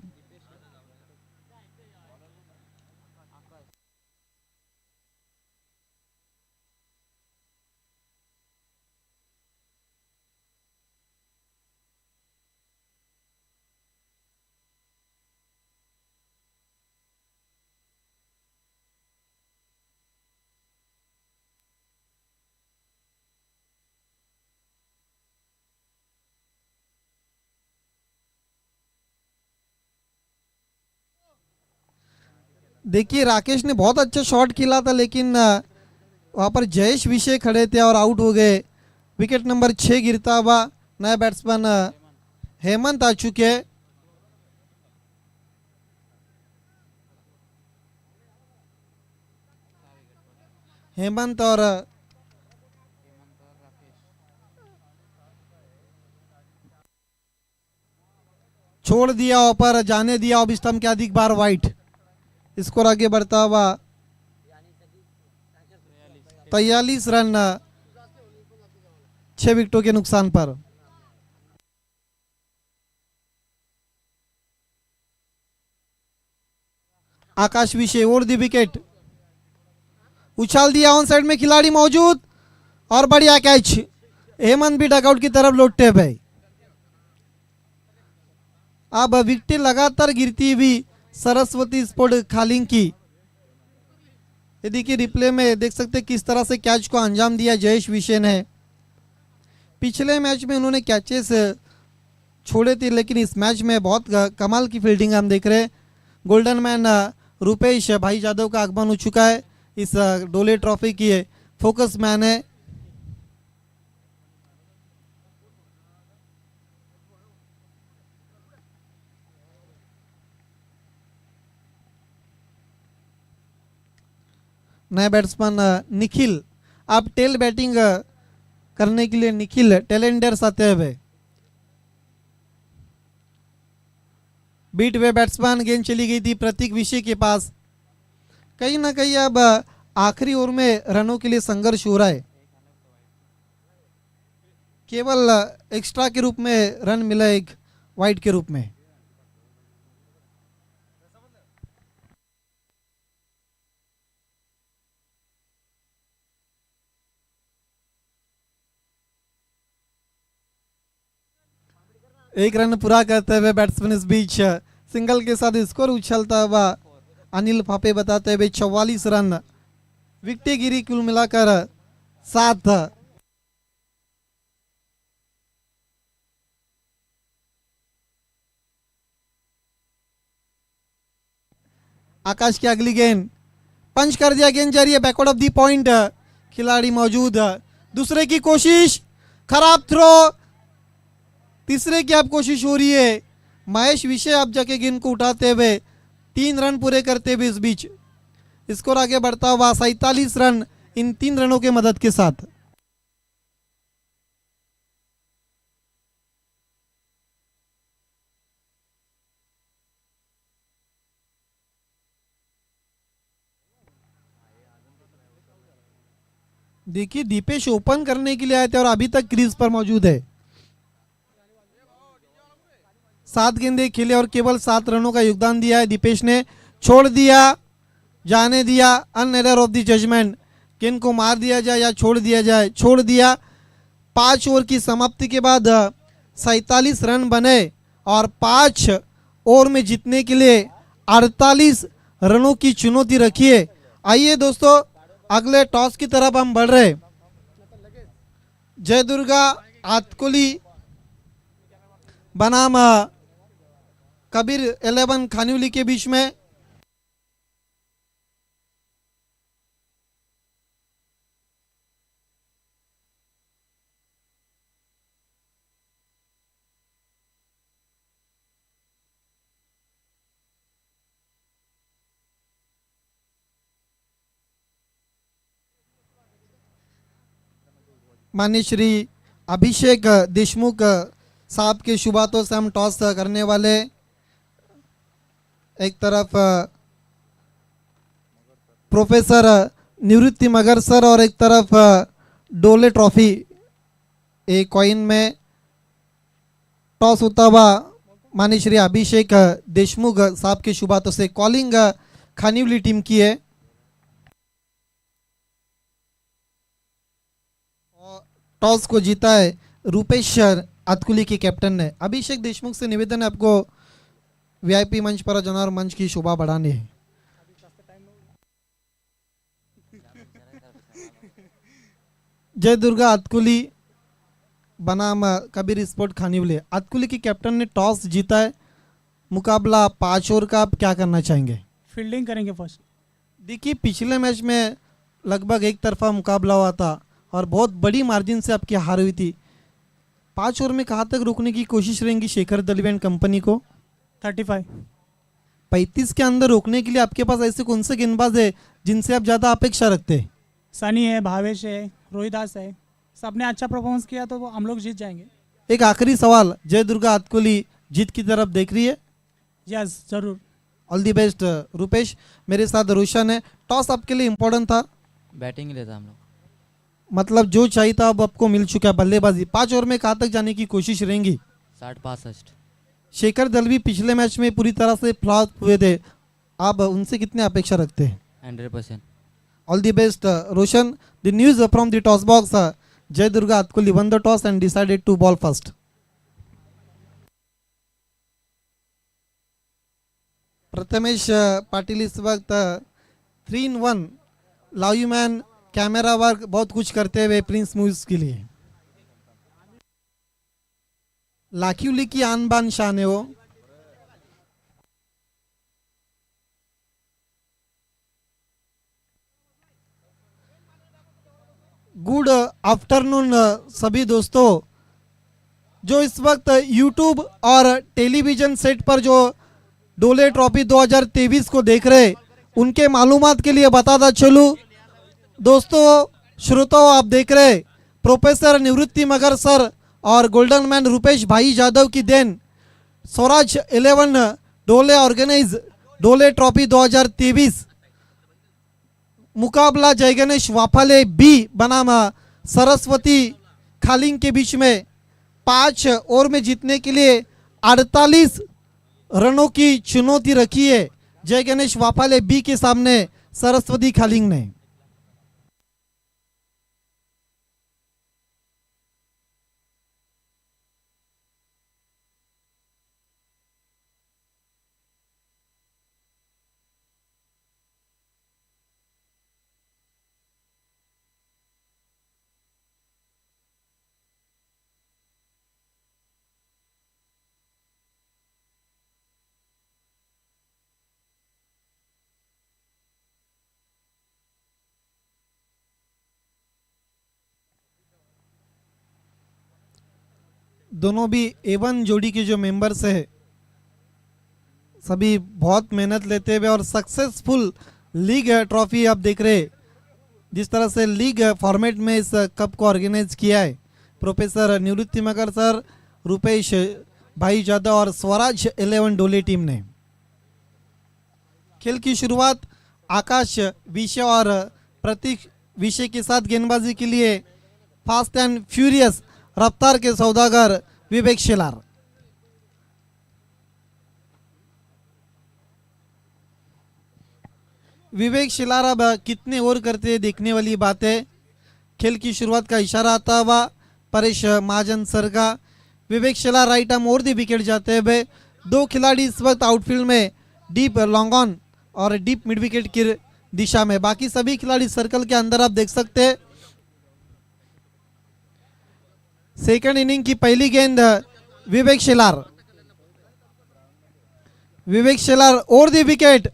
देखिए राकेश ने बहुत अच्छा शॉट खेला था, लेकिन वहां पर जयेश विषय खड़े थे और आउट हो गए। विकेट नंबर 6 गिरता हुआ नया बैट्समैन हेमंत आ चुके हैं। हेमंत और छोड़ दिया ऊपर, जाने दिया ऑफ स्टंप के अधिक बार वाइट। स्कोर आगे बढ़ता हुआ 43 रन 6 विकेटों के नुकसान पर। आकाश विषय ओवर दी विकेट, उछाल दिया, ऑन साइड में खिलाड़ी मौजूद और बढ़िया कैच। हेमंत भी डगआउट की तरफ लौटते भाई। अब विकेट लगातार गिरती हुई सरस्वती स्पोर्ट खालिंग की। ये देखिए रिप्ले में देख सकते किस तरह से कैच को अंजाम दिया जयेश विषय ने। पिछले मैच में उन्होंने कैचेस छोड़े थे, लेकिन इस मैच में बहुत कमाल की फील्डिंग हम देख रहे हैं। गोल्डन मैन रुपेश भाई जादव का आगमन हो चुका है, इस डोले ट्रॉफी की फोकस मैन है। नए बैट्समैन निखिल, आप टेल बैटिंग करने के लिए निखिल टेलेंडर्स आते हुए। बीट वे बैट्समैन, गेंद चली गई थी प्रतीक विषय के पास। कहीं ना कहीं अब आखिरी ओवर में रनों के लिए संघर्ष हो रहा है। केवल एक्स्ट्रा के रूप में रन मिला एक वाइड के रूप में। एक रन पूरा करते हुए बैट्समैन इस बीच सिंगल के साथ स्कोर उछलता हुआ अनिल फापे बताते हुए 44 रन। विकेटें गिरी कुल मिलाकर 7। आकाश की अगली गेंद, पंच कर दिया, गेंद जा रही है बैकवर्ड ऑफ दी पॉइंट, खिलाड़ी मौजूद। दूसरे की कोशिश, खराब थ्रो। तीसरे की अब कोशिश हो रही है, महेश विषय अब जाके गेंद को उठाते हुए 3 रन पूरे करते हुए इस बीच स्कोर आगे बढ़ता हुआ 47 रन इन 3 रनों के मदद के साथ। देखिए दीपेश ओपन करने के लिए आए थे और अभी तक क्रीज पर मौजूद है। 7 गेंदें खेले और केवल 7 रनों का योगदान दिया है दीपेश ने। छोड़ दिया, जाने दिया, अन एरर ऑफ द जजमेंट। गेंद को मार दिया जाए या छोड़ दिया जाए, छोड़ दिया। 5 ओवर की समाप्ति के बाद 47 रन बने और 5 ओवर में जीतने के लिए 48 रनों की चुनौती रखी है। आइए दोस्तों अगले टॉस की तरफ हम बढ़ रहे। जय दुर्गा आतकुली बनाम कबीर 11 खानिवली के बीच में। माननीय श्री अभिषेक देशमुख साहब के शुभ हाथों से हम टॉस करने वाले। एक तरफ प्रोफेसर निवृत्ति मगर सर और एक तरफ डोले ट्रॉफी। एक कॉइन में टॉस होता हुआ माननीय श्री अभिषेक देशमुख साहब के शुभ हाथों से कॉलिंग खानिवली टीम की है। टॉस को जीता है रूपेश अतकुली के कैप्टन ने। अभिषेक देशमुख से निवेदन है आपको वीआईपी मंच पर जाना और मंच की शोभा बढ़ानी है। जय दुर्गा अतकुली बनाम कबीर स्पोर्ट खानिवली। अतकुली के कैप्टन ने टॉस जीता है, मुकाबला 5 ओवर का। आप क्या करना चाहेंगे? फील्डिंग करेंगे फर्स्ट। देखिए पिछले मैच में लगभग एक तरफा मुकाबला हुआ था और बहुत बड़ी मार्जिन से आपकी हार हुई थी। 5 ओवर में कहाँ तक रोकने की कोशिश रहेंगी शेखर दलवी एंड कंपनी को? 35 के अंदर रोकने के लिए आपके पास ऐसे कौन से गेंदबाज है जिनसे आप ज़्यादा अपेक्षा रखते हैं? सनी है, भावेश है, रोहिदास है, सबने अच्छा परफॉर्मेंस किया तो हम लोग जीत जाएंगे। एक आखिरी सवाल, जय दुर्गा अतकुली जीत की तरफ देख रही है? यस जरूर। All the best Rupesh. मेरे साथ रोशन है। टॉस आपके लिए इम्पोर्टेंट था? बैटिंग ही लेता हम लोग। मतलब जो चाहिए था अब आपको मिल चुका है। बल्लेबाजी 5 ओवर में कहाँ तक जाने की कोशिश रहेंगी? 60-65। शेखर दलवी पिछले मैच में पूरी तरह से फ्लॉप हुए थे, आप उनसे कितने अपेक्षा रखते हैं? 100%। All the best Roshan. The news from the toss box, Jai Durga Atkuli won the toss and decided to bowl first. Prathamesh Patil इस वक्त 3-in-1 live man camera work बहुत कुछ करते हुए प्रिंस मूव्स के लिए। लाखिउली की आन बान शान है वो। गुड आफ्टरनून सभी दोस्तों जो इस वक्त यूट्यूब और टेलीविजन सेट पर जो डोले ट्रॉफी 2023 को देख रहे उनके मालूमात के लिए बताता चलूं दोस्तों, श्रोताओं आप देख रहे प्रोफेसर निवृत्ति मगर सर और गोल्डन मैन रुपेश भाई जादव की देन स्वराज 11 डोले ऑर्गेनाइज डोले ट्रॉफी 2023 मुकाबला जय गणेश वाफाले बी बनाम सरस्वती खालिंग के बीच में 5 ओवर में जीतने के लिए 48 रनों की चुनौती रखी है जय गणेश वाफाले बी के सामने सरस्वती खालिंग ने। दोनों भी A1 जोड़ी के जो मेंबर्स है सभी बहुत मेहनत लेते हुए और सक्सेसफुल लीग ट्रॉफी आप देख रहे जिस तरह से लीग फॉर्मेट में इस कप को ऑर्गेनाइज किया है प्रोफेसर निवृत्ति मगर सर, रुपेश भाई जादव और स्वराज 11 डोले टीम ने। खेल की शुरुआत आकाश विषय और प्रतीक विषय के साथ गेंदबाजी के लिए फास्ट एंड फ्यूरियस रफ्तार के सौदागर विवेक शेलार। विवेक शेलार अब कितने ओवर करते हैं देखने वाली बात है। खेल की शुरुआत का इशारा आता हुआ परेश महाजन सर का। Vivek Shelar right arm over the wicket जाते हुए 2 खिलाड़ी इस वक्त आउटफील्ड में डीप लॉन्ग ऑन और डीप मिड विकेट की दिशा में, बाकी सभी खिलाड़ी सर्कल के अंदर आप देख सकते हैं। सेकंड इनिंग की पहली गेंद विवेक शेलार ओवर द विकेट,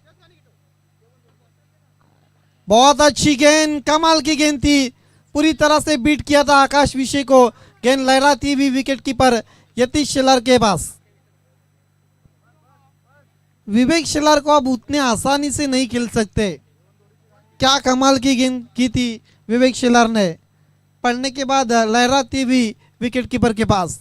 बहुत अच्छी गेंद, कमाल की गेंद थी, पूरी तरह से बीट किया था आकाश विषय को। गेंद लहराती हुई विकेट कीपर यतीश शेलार के पास। विवेक शेलार को अब उतने आसानी से नहीं खेल सकते। क्या कमाल की गेंद की थी विवेक शेलार ने, पढ़ने के बाद लहराती हुई विकेट कीपर के पास।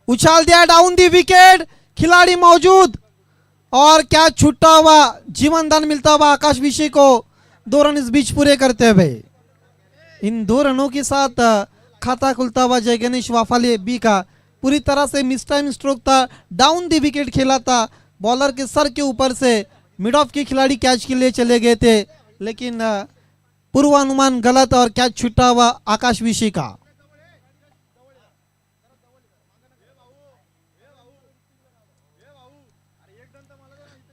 उछाल दिया डाउन दी विकेट, खिलाड़ी मौजूद और क्या छूटा हुआ, जीवन दान मिलता हुआ आकाश विषय को 2 रन इस बीच पूरे करते हुए। इन 2 रनों के साथ खाता खुलता हुआ जय गणेश वाफाले बी का पूरी तरह से मिस टाइम स्ट्रोक था, डाउन दी विकेट खेला था, बॉलर के सर के ऊपर से मिड ऑफ के खिलाड़ी कैच के लिए चले गए थे लेकिन पूर्वानुमान गलत और कैच छूटा हुआ आकाश विषय का।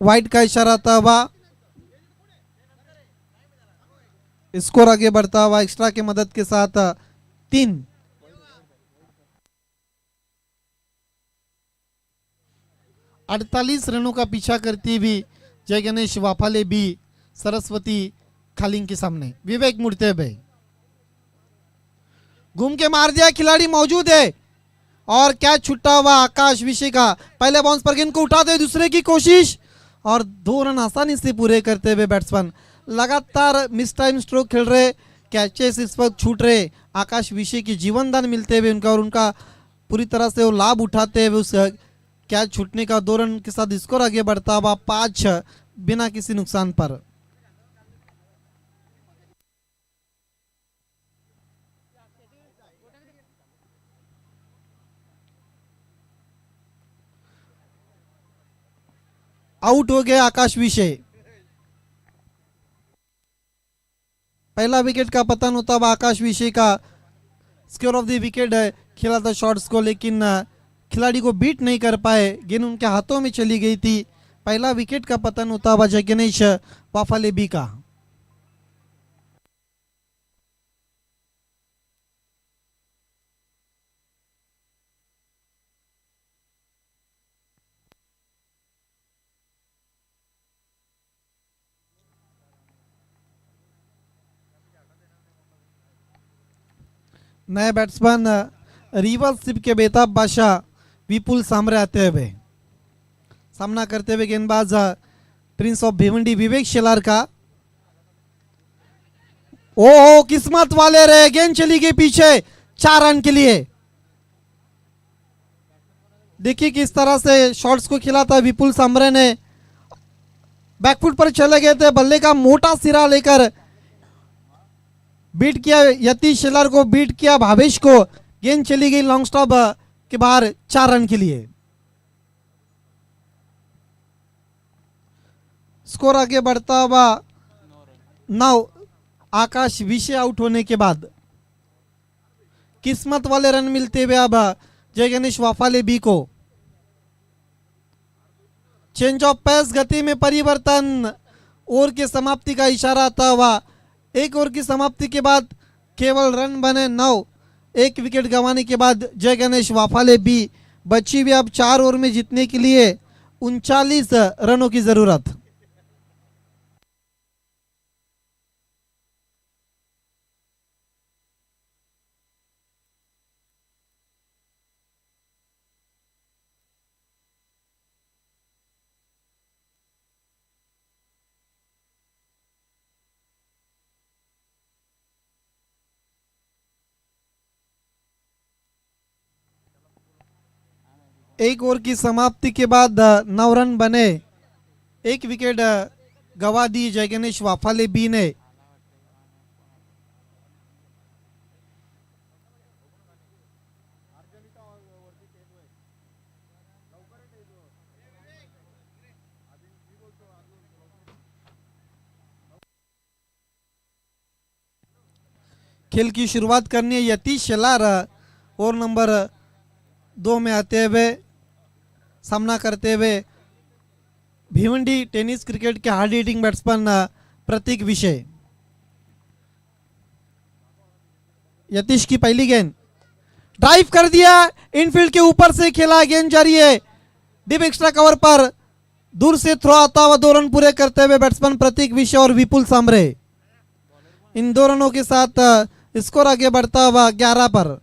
वाइड का इशारा आता हुआ, स्कोर आगे बढ़ता हुआ एक्स्ट्रा की मदद के साथ 3। अड़तालीस रनों का पीछा करती हुई जय गणेश वाफाले बी सरस्वती खालिंग के सामने। विवेक मुड़ते हुए घूम के मार दिया, खिलाड़ी मौजूद है और क्या छुट्टा हुआ आकाश विषय का। पहले बाउंस पर गेंद को उठाते हुए दूसरे की कोशिश और 2 रन आसानी से पूरे करते हुए बैट्समैन लगातार मिस टाइम स्ट्रोक खेल रहे, कैचेस इस वक्त छूट रहे। आकाश विषय की जीवनदान मिलते हुए उनका और उनका पूरी तरह से वो लाभ उठाते हुए उस कैच छूटने का 2 रन के साथ स्कोर आगे बढ़ता हुआ 5 बिना किसी नुकसान पर। आउट हो गए आकाश विषय। पहला विकेट का पतन होता हुआ आकाश विषय का स्क्योर ऑफ द विकेट खेला था शॉट्स को, लेकिन खिलाड़ी को बीट नहीं कर पाए, गेंद उनके हाथों में चली गई थी। पहला विकेट का पतन होता हुआ जगनेश वाफालेबी का। नए बैट्समैन रिवर्स स्लिप के बेताब बादशाह विपुल सामरे आते हुए सामना करते हुए गेंदबाज प्रिंस ऑफ भिवंडी विवेक शेलार का। ओ किस्मत वाले रहे, गेंद चली गई पीछे 4 रन के लिए। देखिए किस तरह से शॉट्स को खेला था विपुल सामरे ने, बैकफुट पर चले गए थे, बल्ले का मोटा सिरा लेकर बीट किया, यतीश शेलार को बीट किया, भावेश को, गेंद चली गई लॉन्ग स्टॉप के बाहर 4 रन के लिए। स्कोर आगे बढ़ता हुआ 9 आकाश विषय आउट होने के बाद किस्मत वाले रन मिलते हुए अब जय गणेश वाफालेबी को। चेंज ऑफ पेस, गति में परिवर्तन, ओवर की समाप्ति का इशारा आता हुआ। 1 ओवर की समाप्ति के बाद केवल रन बने 9। 1 विकेट गंवाने के बाद जय गणेश वाफालेबी बची हुई अब 4 ओवर में जीतने के लिए 39 रनों की जरूरत। एक ओवर की समाप्ति के बाद 9 रन बने, 1 विकेट गवा दी जय गणेश वाफालेबी ने। खेल की शुरुआत करनी है यतीश शेलार ओवर नंबर 2 में आते हुए सामना करते हुए भिवंडी टेनिस क्रिकेट के हार्ड हिटिंग बैट्समैन प्रतीक विषय। यतीश की पहली गेंद ड्राइव कर दिया, इनफील्ड के ऊपर से खेला, गेंद जारी है डीप एक्स्ट्रा कवर पर, दूर से थ्रो आता हुआ 2 रन पूरे करते हुए बैट्समैन प्रतीक विषय और विपुल सामरे। इन 2 रनों के साथ स्कोर आगे बढ़ता हुआ 11 पर।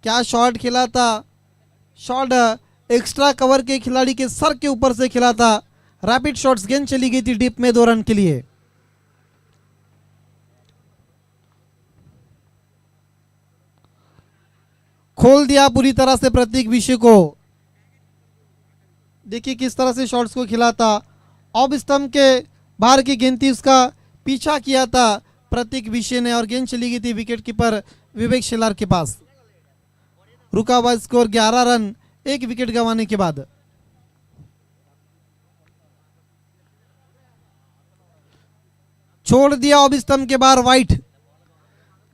क्या शॉट खेला था, शॉट एक्स्ट्रा कवर के खिलाड़ी के सर के ऊपर से खेला था, रैपिड शॉट्स, गेंद चली गई थी डीप में 2 रन के लिए। खोल दिया पूरी तरह से प्रतीक विषय को। देखिए किस तरह से शॉट्स को खेला था, ऑफ स्टंप के बाहर की गेंद थी, उसका पीछा किया था प्रतीक विषय ने और गेंद चली गई थी विकेट कीपर विवेक शेलार के पास। रुका हुआ स्कोर 11 रन 1 विकेट गंवाने के बाद। छोड़ दिया ऑफ स्टंप के बाहर वाइट,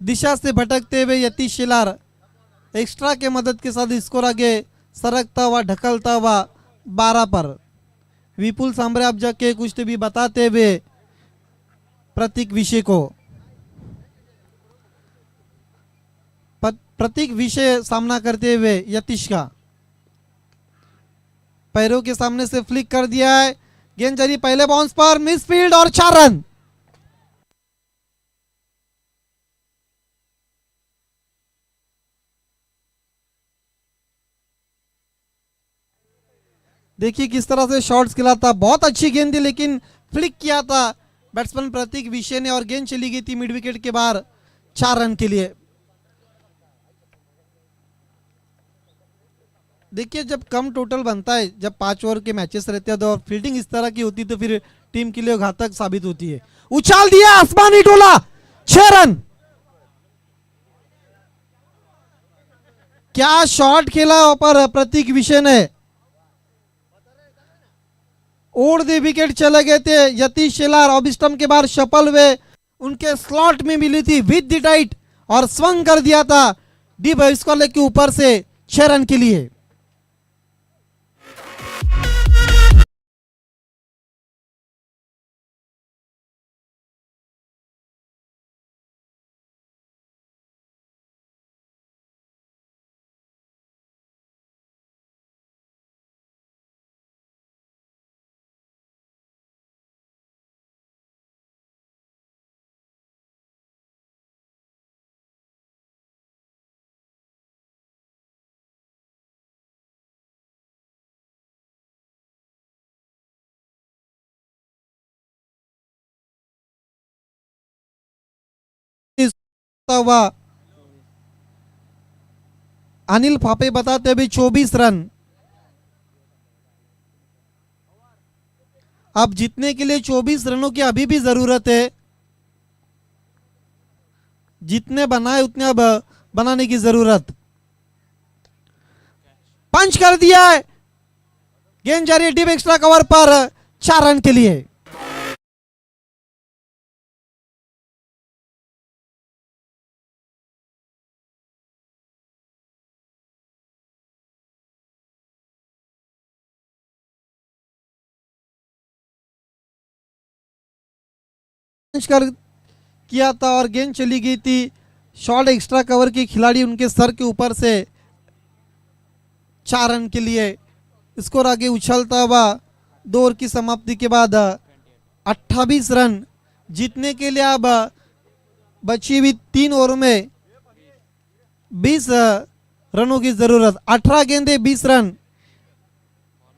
दिशा से भटकते हुए यतीश शेलार एक्स्ट्रा के मदद के साथ स्कोर आगे सरकता हुआ ढकलता हुआ 12 पर। विपुल सामरे अब जाके कुछ भी बताते हुए प्रतीक विषय को। प्रतीक विषय सामना करते हुए यतीश का पैरों के सामने से फ्लिक कर दिया है, गेंद जारी पहले बाउंस पर, मिस फील्ड और 4 रन। देखिए किस तरह से शॉट्स खिला था, बहुत अच्छी गेंद थी लेकिन फ्लिक किया था बैट्समैन प्रतीक विषय ने और गेंद चली गई थी मिड विकेट के बाहर 4 रन के लिए। देखिए जब कम टोटल बनता है, जब 5 ओवर के मैचेस रहते हैं तो और फील्डिंग इस तरह की होती है तो फिर टीम के लिए घातक साबित होती है। उछाल दिया, आसमानी टोला, 6 रन। क्या शॉट खेला पर प्रतीक विषय ने, ओवर द विकेट चले गए थे। यतीश शेलार ऑफ स्टंप के बाहर शफल वे उनके स्लॉट में मिली थी विद द टाइट और स्वंग कर दिया था डीप स्क्वायर लेग के ऊपर से 6 रन के लिए। हुआ अनिल फापे बताते अभी 24 रन। अब जीतने के लिए 24 रनों की अभी भी जरूरत है। जितने बनाए उतने अब बनाने की जरूरत। पंच कर दिया है, गेंद जा रही है डीप एक्स्ट्रा कवर पर 4 रन के लिए। कर किया था और गेंद चली गई थी शॉर्ट एक्स्ट्रा कवर के खिलाड़ी उनके सर के ऊपर से 4 रन के लिए। स्कोर आगे उछलता हुआ 2 ओवर की समाप्ति के बाद 28 रन जीतने के लिए। अब बची हुई 3 ओवर में 20 रनों की जरूरत। 18 गेंदे 20 रन।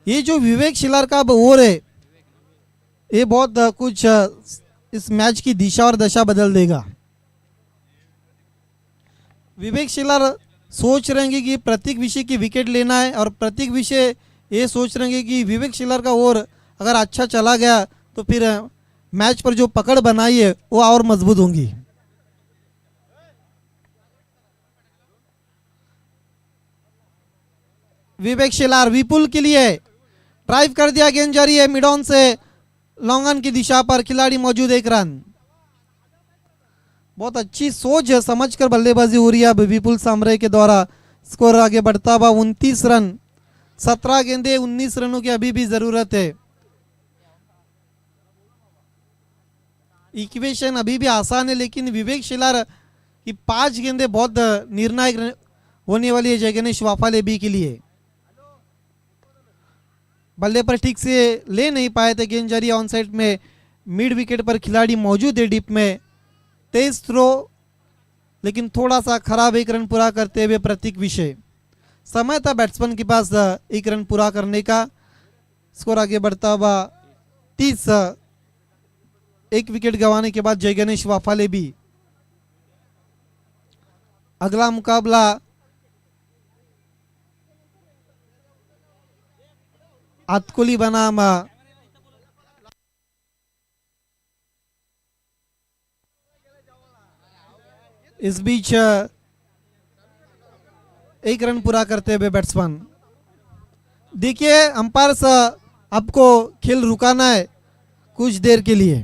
ये जो विवेक शिलार का अब ओवर है ये बहुत कुछ इस मैच की दिशा और दशा बदल देगा। विवेक शिलार सोच रहेंगे कि प्रतीक विषय की विकेट लेना है और प्रतीक विषय ये सोच रहेंगे कि विवेक शिलार का ओवर अगर अच्छा चला गया तो फिर मैच पर जो पकड़ बनाई है वो और मजबूत होंगी। विवेक शिलार विपुल के लिए ड्राइव कर दिया, गेंद जारी है मिड ऑन से लॉन्ग ऑन की दिशा पर, खिलाड़ी मौजूद 1 रन। बहुत अच्छी सोच समझकर बल्लेबाजी हो रही है अब विपुल सामरे के द्वारा। स्कोर आगे बढ़ता हुआ 29 रन। 17 गेंदे 19 रनों की अभी भी जरूरत है। इक्वेशन अभी भी आसान है लेकिन विवेक शिलार की 5 गेंदे बहुत निर्णायक होने वाली है जयगणेश वाफाले बी के लिए। बल्ले पर ठीक से ले नहीं पाए थे, गेंद जारी ऑन साइड में मिड विकेट पर खिलाड़ी मौजूद है डीप में। 23 थ्रो लेकिन थोड़ा सा खराब 1 रन पूरा करते हुए प्रतीक विषय। समय था बैट्समैन के पास 1 रन पूरा करने का। स्कोर आगे बढ़ता हुआ 30। 1 विकेट गंवाने के बाद जयगणेश वाफाले भी। अगला मुकाबला आतकोली बनाम इस बीच 1 रन पूरा करते हुए बैट्समैन। देखिए अंपायर आपको खेल रुकाना है कुछ देर के लिए।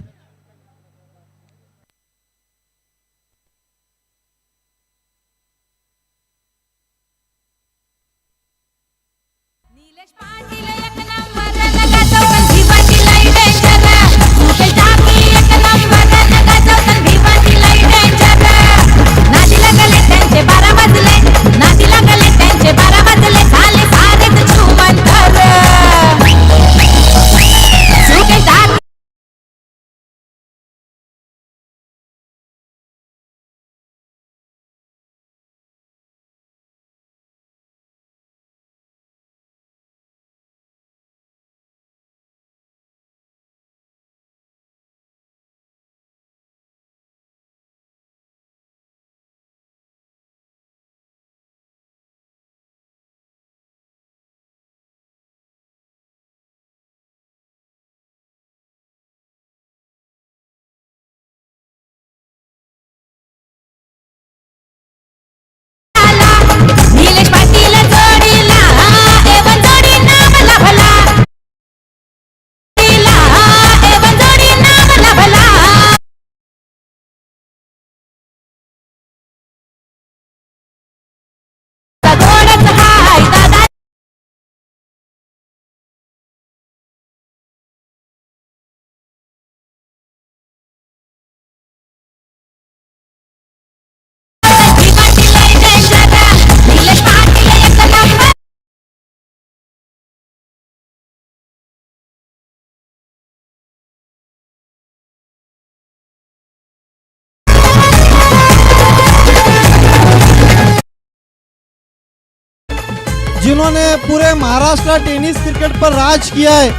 नीलेश पाटील एक नंबर जिन्होंने पूरे महाराष्ट्र टेनिस क्रिकेट पर राज किया है,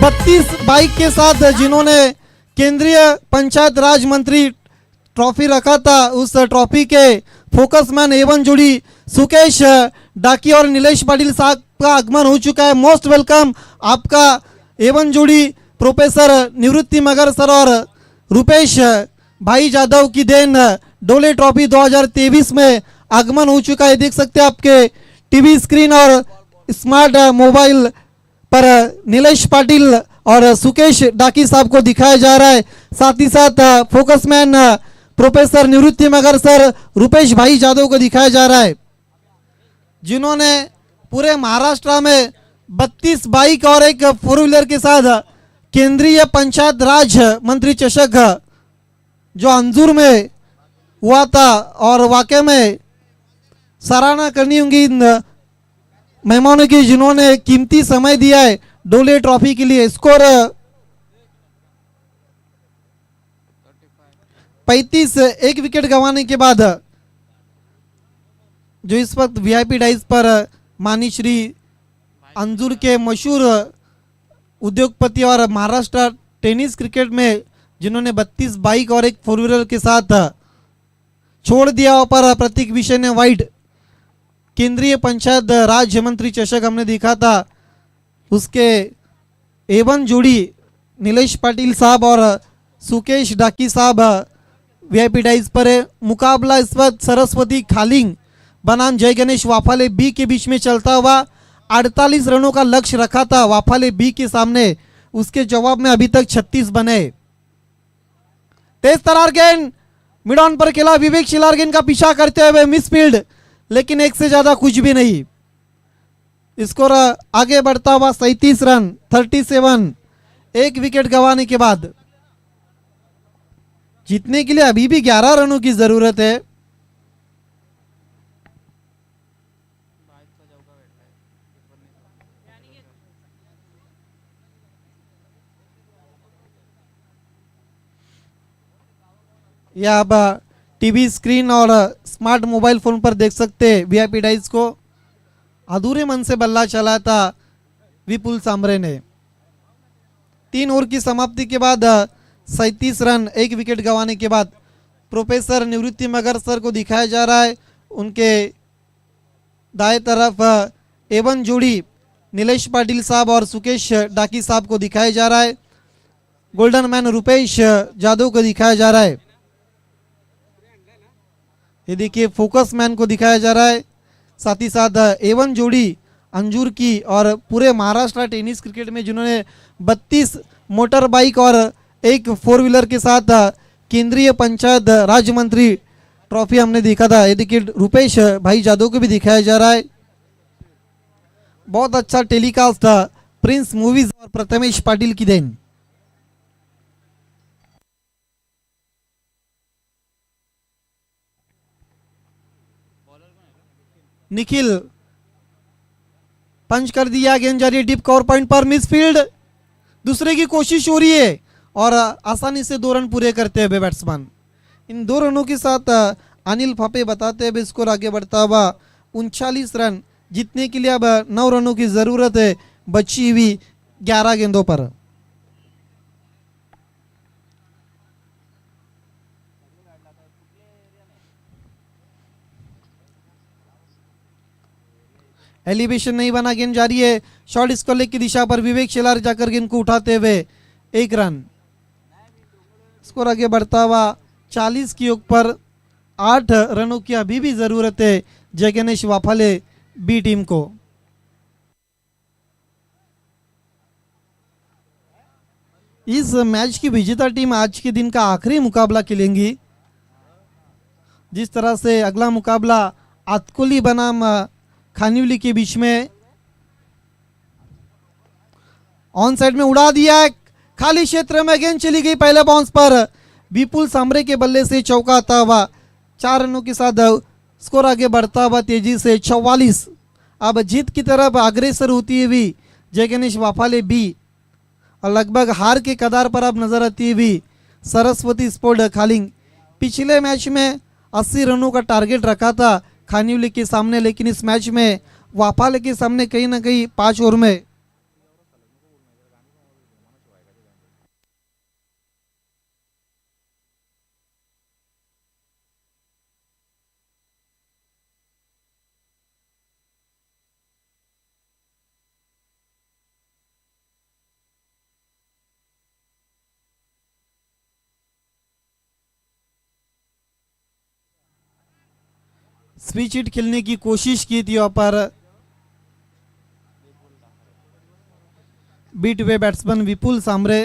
32 बाइक के साथ जिन्होंने केंद्रीय पंचायत राज मंत्री ट्रॉफी रखा था, उस ट्रॉफी के फोकसमैन एवन जोड़ी सुकेश डाकी और नीलेश पाटिल साहब का आगमन हो चुका है। मोस्ट वेलकम आपका एवन जोड़ी प्रोफेसर निवृत्ति मगर सर और रुपेश भाई जादव की देन डोले ट्रॉफी 2023 में आगमन हो चुका है। देख सकते हैं आपके टीवी स्क्रीन और स्मार्ट मोबाइल पर नीलेश पाटिल और सुकेश डाकी साहब को दिखाया जा रहा है। साथ ही साथ फोकसमैन प्रोफेसर निवृत्ति मगर सर रुपेश भाई जादव को दिखाया जा रहा है, जिन्होंने पूरे महाराष्ट्र में 32 बाइक और एक 4 व्हीलर के साथ केंद्रीय पंचायत राज मंत्री चषक जो अंजूर में हुआ था, और वाकई में सराहना करनी होगी इन मेहमानों की जिन्होंने कीमती समय दिया है डोले ट्रॉफी के लिए। स्कोर 35, एक विकेट गंवाने के बाद जो इस वक्त वीआईपी डाइस पर मानी श्री अंजूर के मशहूर उद्योगपति और महाराष्ट्र टेनिस क्रिकेट में जिन्होंने 32 बाइक और एक 4 व्हीलर के साथ छोड़ दिया, पर प्रतीक विषय ने वाइड केंद्रीय पंचायत राज्य मंत्री चषक हमने देखा था, उसके एवन जोड़ी नीलेश पाटिल साहब और सुकेश डाकी साहब वीआईपी डाइस पर है। मुकाबला इस वक्त सरस्वती खालिंग बनाम जय गणेश वाफाले बी के बीच में चलता हुआ। 48 रनों का लक्ष्य रखा था वाफाले बी के सामने, उसके जवाब में अभी तक 36 बने। तेज तरार गेंद मिड ऑन पर खेला, विवेक शिलार का पीछा करते हुए मिसफील्ड, लेकिन एक से ज्यादा कुछ भी नहीं। स्कोर आगे बढ़ता हुआ 37 रन 37, एक विकेट गंवाने के बाद। जीतने के लिए अभी भी 11 रनों की जरूरत है। यह आप टीवी स्क्रीन और स्मार्ट मोबाइल फोन पर देख सकते हैं वीआईपी डाइस को। अधूरे मन से बल्ला चला था विपुल सांबरे ने। 3 ओवर की समाप्ति के बाद 37 रन, एक विकेट गंवाने के बाद प्रोफेसर निवृत्ति मगर सर को दिखाया जा रहा है। उनके दाएं तरफ एवन जोड़ी नीलेश पाटिल साहब और सुकेश डाकी साहब को दिखाया जा रहा है। गोल्डन मैन रुपेश जादव को दिखाया जा रहा है। ये देखिए फोकस मैन को दिखाया जा रहा है। साथ ही साथ एवन जोड़ी अंजूर की और पूरे महाराष्ट्र टेनिस क्रिकेट में जिन्होंने 32 मोटर बाइक और एक 4 व्हीलर के साथ केंद्रीय पंचायत राज्य मंत्री ट्रॉफी हमने देखा था। ये देखिए रुपेश भाई जादव को भी दिखाया जा रहा है। बहुत अच्छा टेलीकास्ट था प्रिंस मूवीज और प्रथमेश पाटिल की देन। निखिल पंच कर दिया, गेंद जा रही है डीप कवर पॉइंट पर, मिसफील्ड, दूसरे की कोशिश हो रही है और आसानी से 2 रन पूरे करते हुए बैट्समैन। इन 2 रनों के साथ अनिल फापे बताते हुए स्कोर आगे बढ़ता हुआ 39 रन। जीतने के लिए अब 9 रनों की जरूरत है बची हुई 11 गेंदों पर। एलिवेशन नहीं बना, गेंद जारी है शॉर्ट स्क्वायर लेग की दिशा पर, विवेक शेलार जाकर गेंद को उठाते हुए 1 रन। स्कोर आगे बढ़ता हुआ 40 की ओर पर। 8 रनों की अभी भी जरूरत है जय गणेश वाफाले बी टीम को। इस मैच की विजेता टीम आज के दिन का आखिरी मुकाबला खेलेंगी। जिस तरह से अगला मुकाबला आतकोली बनाम खानिवली के बीच में, ऑन साइड में उड़ा दिया है, खाली क्षेत्र में गेंद चली गई पहले बाउंस पर, विपुल सांबरे के बल्ले से चौका आता हुआ 4 रनों के साथ स्कोर आगे बढ़ता हुआ तेजी से 44। अब जीत की तरफ अग्रसर होती हुई जय गणेश वाफाले बी और लगभग हार के कगार पर अब नजर आती हुई सरस्वती स्पोर्ट खालिंग। पिछले मैच में 80 रनों का टारगेट रखा था खानिवली के सामने, लेकिन इस मैच में वाफाले के सामने कहीं ना कहीं 5 ओवर में स्विच हिट खेलने की कोशिश की थी वहां पर बीट हुए बैट्समैन विपुल सांबरे।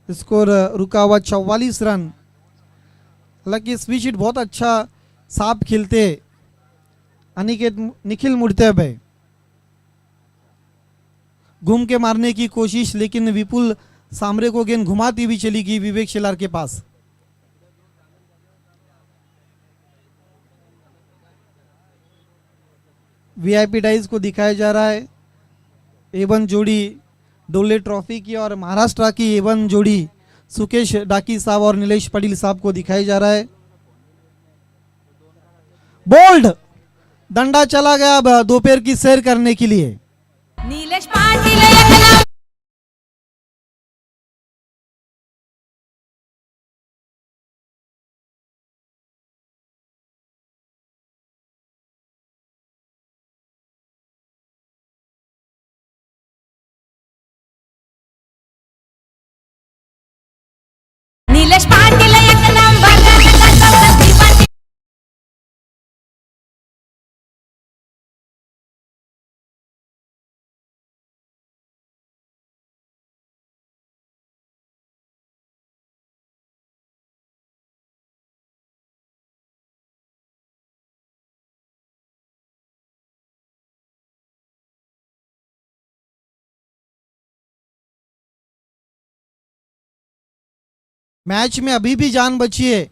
स्कोर रुका हुआ 44 रन। हालांकि स्विच हिट बहुत अच्छा साफ खेलते अनिकेत निखिल मुड़ते पे घूम के मारने की कोशिश, लेकिन विपुल सांबरे को गेंद घुमाती हुई चली गई विवेक शेलार के पास। वीआईपी डाइज को दिखाया जा रहा है एवन जोड़ी डोले ट्रॉफी की और महाराष्ट्र की एवन जोड़ी सुकेश डाकी साहब और नीलेश पटेल साहब को दिखाया जा रहा है। बोल्ड डंडा चला गया अब दोपहर की सैर करने के लिए। नीलेश पाटील एक नंबर नीलेश पाटील एक नंबर मैच में अभी भी जान बची है,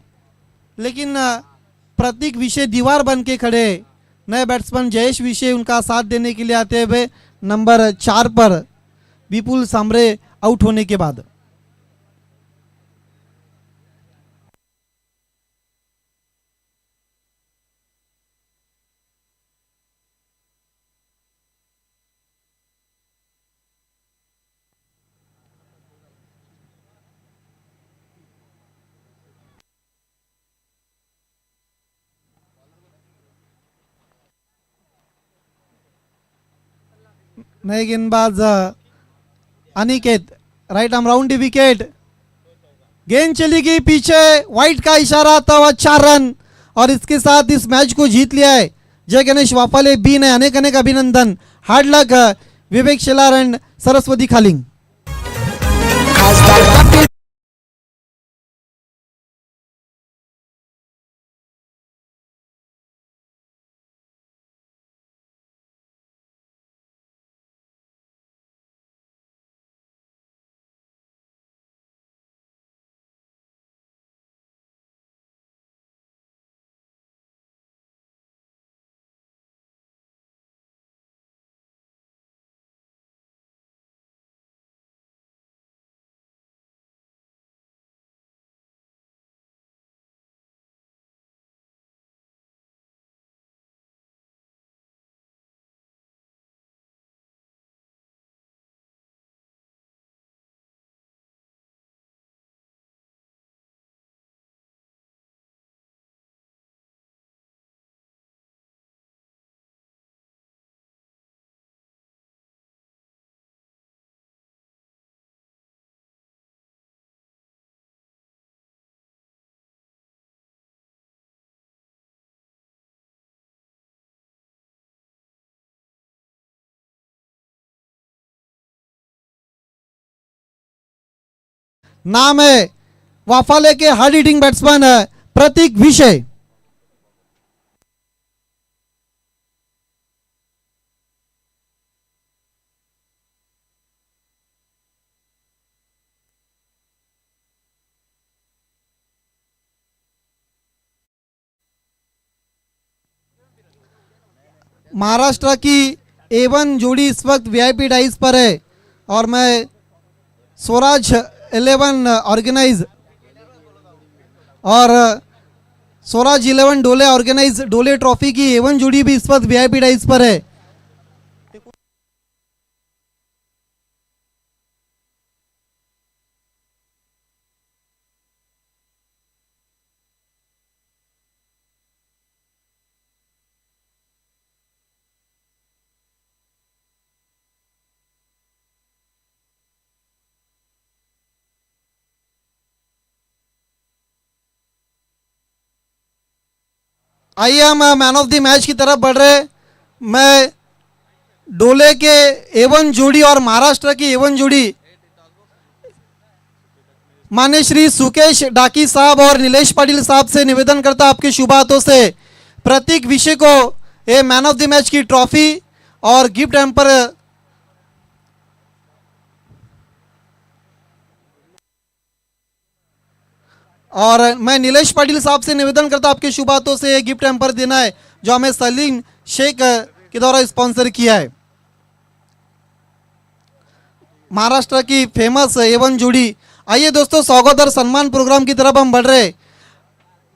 लेकिन प्रतीक विषय दीवार बन के खड़े। नए बैट्समैन जयेश विषय उनका साथ देने के लिए आते हुए नंबर 4 पर विपुल सांबरे आउट होने के बाद। नए गेंदबाज अनिकेत राइट आर्म राउंड दी विकेट। गेंद चली गई पीछे, वाइट का इशारा था हुआ 4 रन और इसके साथ इस मैच को जीत लिया है जय गणेश वाफाले बी ने। अनेक अनेक अभिनंदन। Hard luck Vivek Shelar and Saraswati Khaling. नाम है वाफाले के हार्ड हिटिंग बैट्समैन प्रतीक विषय। महाराष्ट्र की एवन जोड़ी इस वक्त वीआईपी डाइस पर है और मैं स्वराज 11 ऑर्गेनाइज और स्वराज 11 डोले ऑर्गेनाइज डोले ट्रॉफी की एवन जोड़ी भी इस वक्त वीआईपी डाइस पर है। आइए हम मैन ऑफ द मैच की तरफ बढ़ रहे। मैं डोले के एवन जोड़ी और महाराष्ट्र की एवन जोड़ी मान्य श्री सुकेश डाकी साहब और नीलेश पाटिल साहब से निवेदन करता आपके शुभ हाथों से प्रतीक विषय को ये मैन ऑफ द मैच की ट्रॉफी और गिफ्ट हैम्पर और मैं नीलेश पाटिल साहब से निवेदन करता आपके शुभ हाथों से गिफ्ट हैम्पर देना है जो हमें सलीम शेख के द्वारा स्पॉन्सर किया है। महाराष्ट्र की फेमस एवन जोड़ी। आइए दोस्तों स्वागत और सम्मान प्रोग्राम की तरफ हम बढ़ रहे।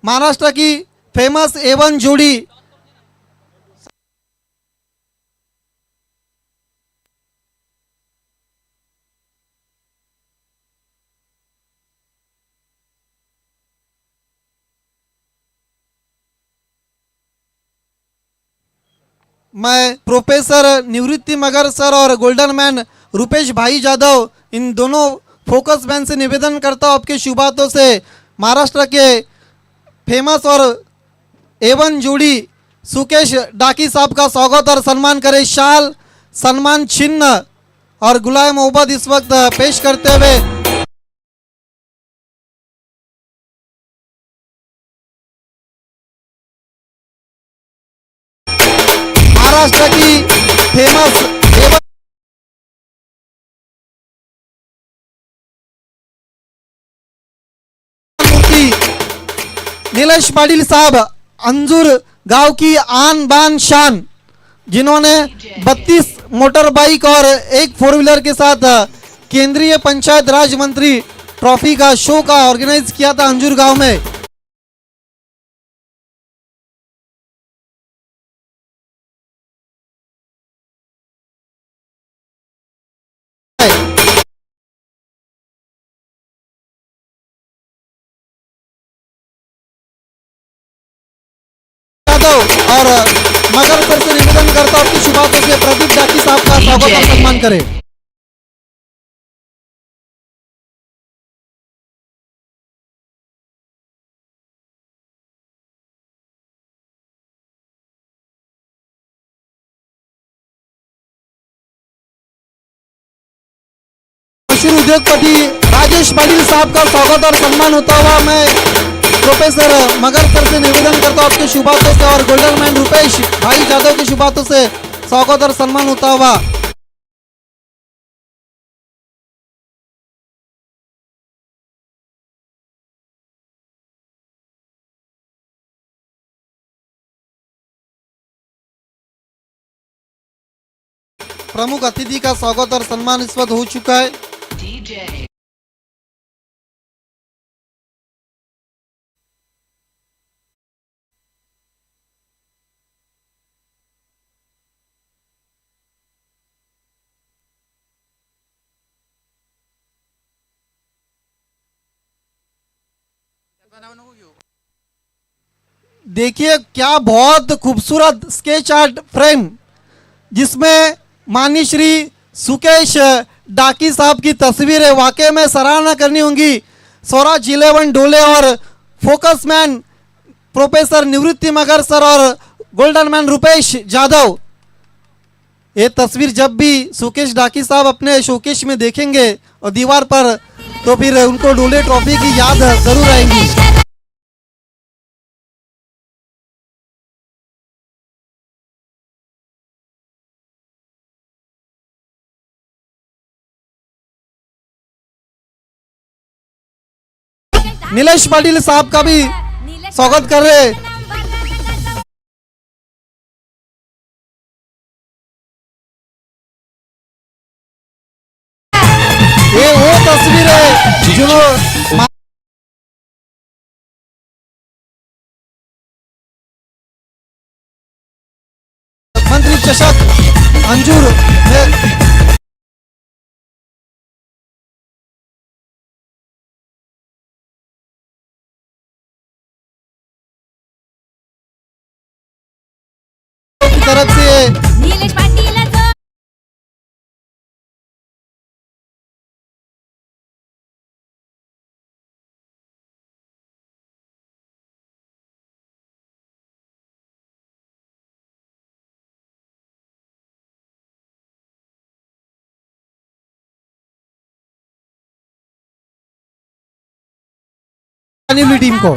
महाराष्ट्र की फेमस एवन जोड़ी मैं प्रोफेसर निवृत्ति मगर सर और गोल्डन मैन रुपेश भाई जाधव इन दोनों फोकस मैन से निवेदन करता हूँ आपके शुभ हाथों से महाराष्ट्र के फेमस और एवन जोड़ी सुकेश डाकी साहब का स्वागत और सम्मान करें। शाल सम्मान चिन्ह और गुलाम मोहब्बत इस वक्त पेश करते हुए महाराष्ट्र की फेमस एवन नीलेश पाटिल साहब अंजूर गांव की आन बान शान जिन्होंने 32 मोटर बाइक और एक 4 व्हीलर के साथ केंद्रीय पंचायत राज मंत्री ट्रॉफी का शो का ऑर्गेनाइज किया था अंजूर गांव में। और मगर सर से निवेदन करता हूं आपकी शुभ हाथों से प्रदीप डाकी साहब का स्वागत और सम्मान करें। मशहूर उद्योगपति राजेश पाटिल साहब का स्वागत और सम्मान होता हुआ मैं प्रोफेसर मगर सर से निवेदन करता हूं आपके शुभ हाथों से और गोल्डन मैन रुपेश भाई जाधव के शुभ हाथों से स्वागत और सम्मान होता हुआ। प्रमुख अतिथि का स्वागत और सम्मान इस वक्त हो चुका है। देखिए क्या बहुत खूबसूरत स्केच आर्ट फ्रेम जिसमें माननीय श्री सुकेश डाकी साहब की तस्वीर है। वाकई में सराहना करनी होगी स्वराज 11 डोले और फोकस मैन प्रोफेसर निवृत्ति मगर सर और गोल्डन मैन रुपेश जाधव। ये तस्वीर जब भी सुकेश डाकी साहब अपने शोकेश में देखेंगे और दीवार पर तो फिर उनको डोले ट्रॉफी की याद जरूर आएंगी। नीलेश पाटिल साहब का भी स्वागत कर रहे हैं। ये वो तस्वीर है जो चषक अंजूर में की तरफ से निलेश पाटीलचं टीम को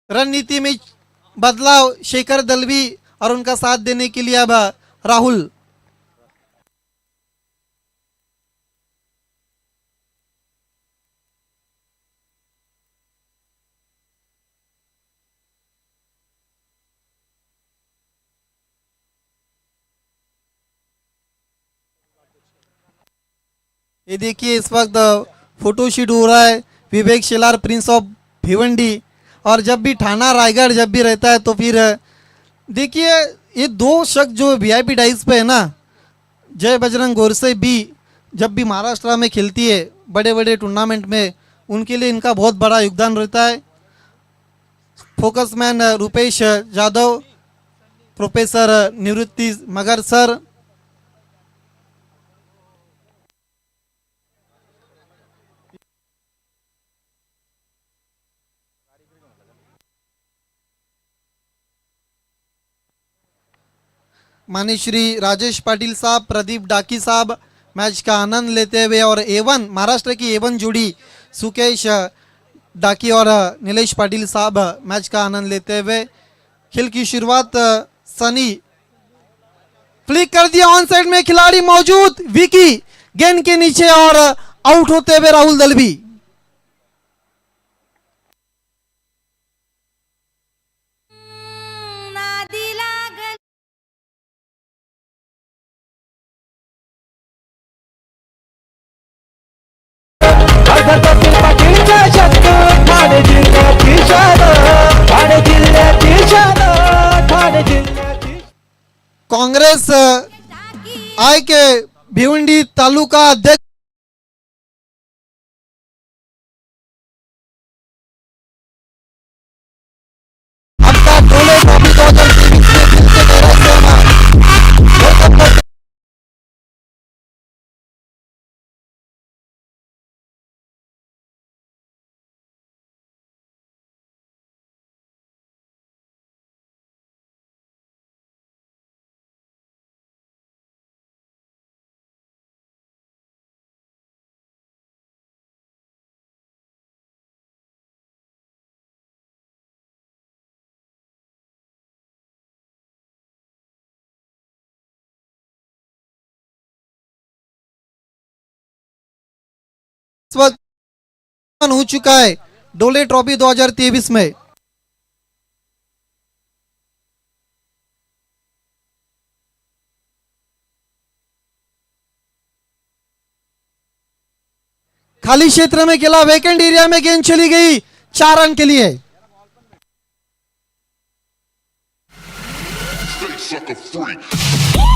रणनीति में बदलाव, शेखर दलवी और उनका साथ देने के लिए अब राहुल। ये देखिए इस वक्त फोटोशूट हो रहा है विवेक शेलार प्रिंस ऑफ भिवंडी। और जब भी ठाना रायगढ़ जब भी रहता है तो फिर देखिए ये दो शख्स जो वीआईपी डाइस पे है ना, जय बजरंग गोरसे भी जब भी महाराष्ट्र में खेलती है बड़े बड़े टूर्नामेंट में, उनके लिए इनका बहुत बड़ा योगदान रहता है। फोकसमैन रुपेश जाधव, प्रोफेसर निवृत्ति मगर सर, माननीय श्री राजेश पाटिल साहब, प्रदीप डाकी साहब मैच का आनंद लेते हुए, और एवन महाराष्ट्र की एवन जोड़ी सुकेश डाकी और नीलेश पाटिल साहब मैच का आनंद लेते हुए। खेल की शुरुआत सनी फ्लिक कर दिया, ऑन साइड में खिलाड़ी मौजूद, विकी गेंद के नीचे और आउट होते हुए राहुल दलवी। नादी लागल कांग्रेस आय के भिवंडी तालुका अध्यक्ष आपका डोले ट्रॉफी 2023 में दिल से गहराई से आना। इस वक्त हो चुका है डोले ट्रॉफी 2023 में। खाली क्षेत्र में खेला, वेकेंट एरिया में गेंद चली गई 4 रन के लिए। Sucker free.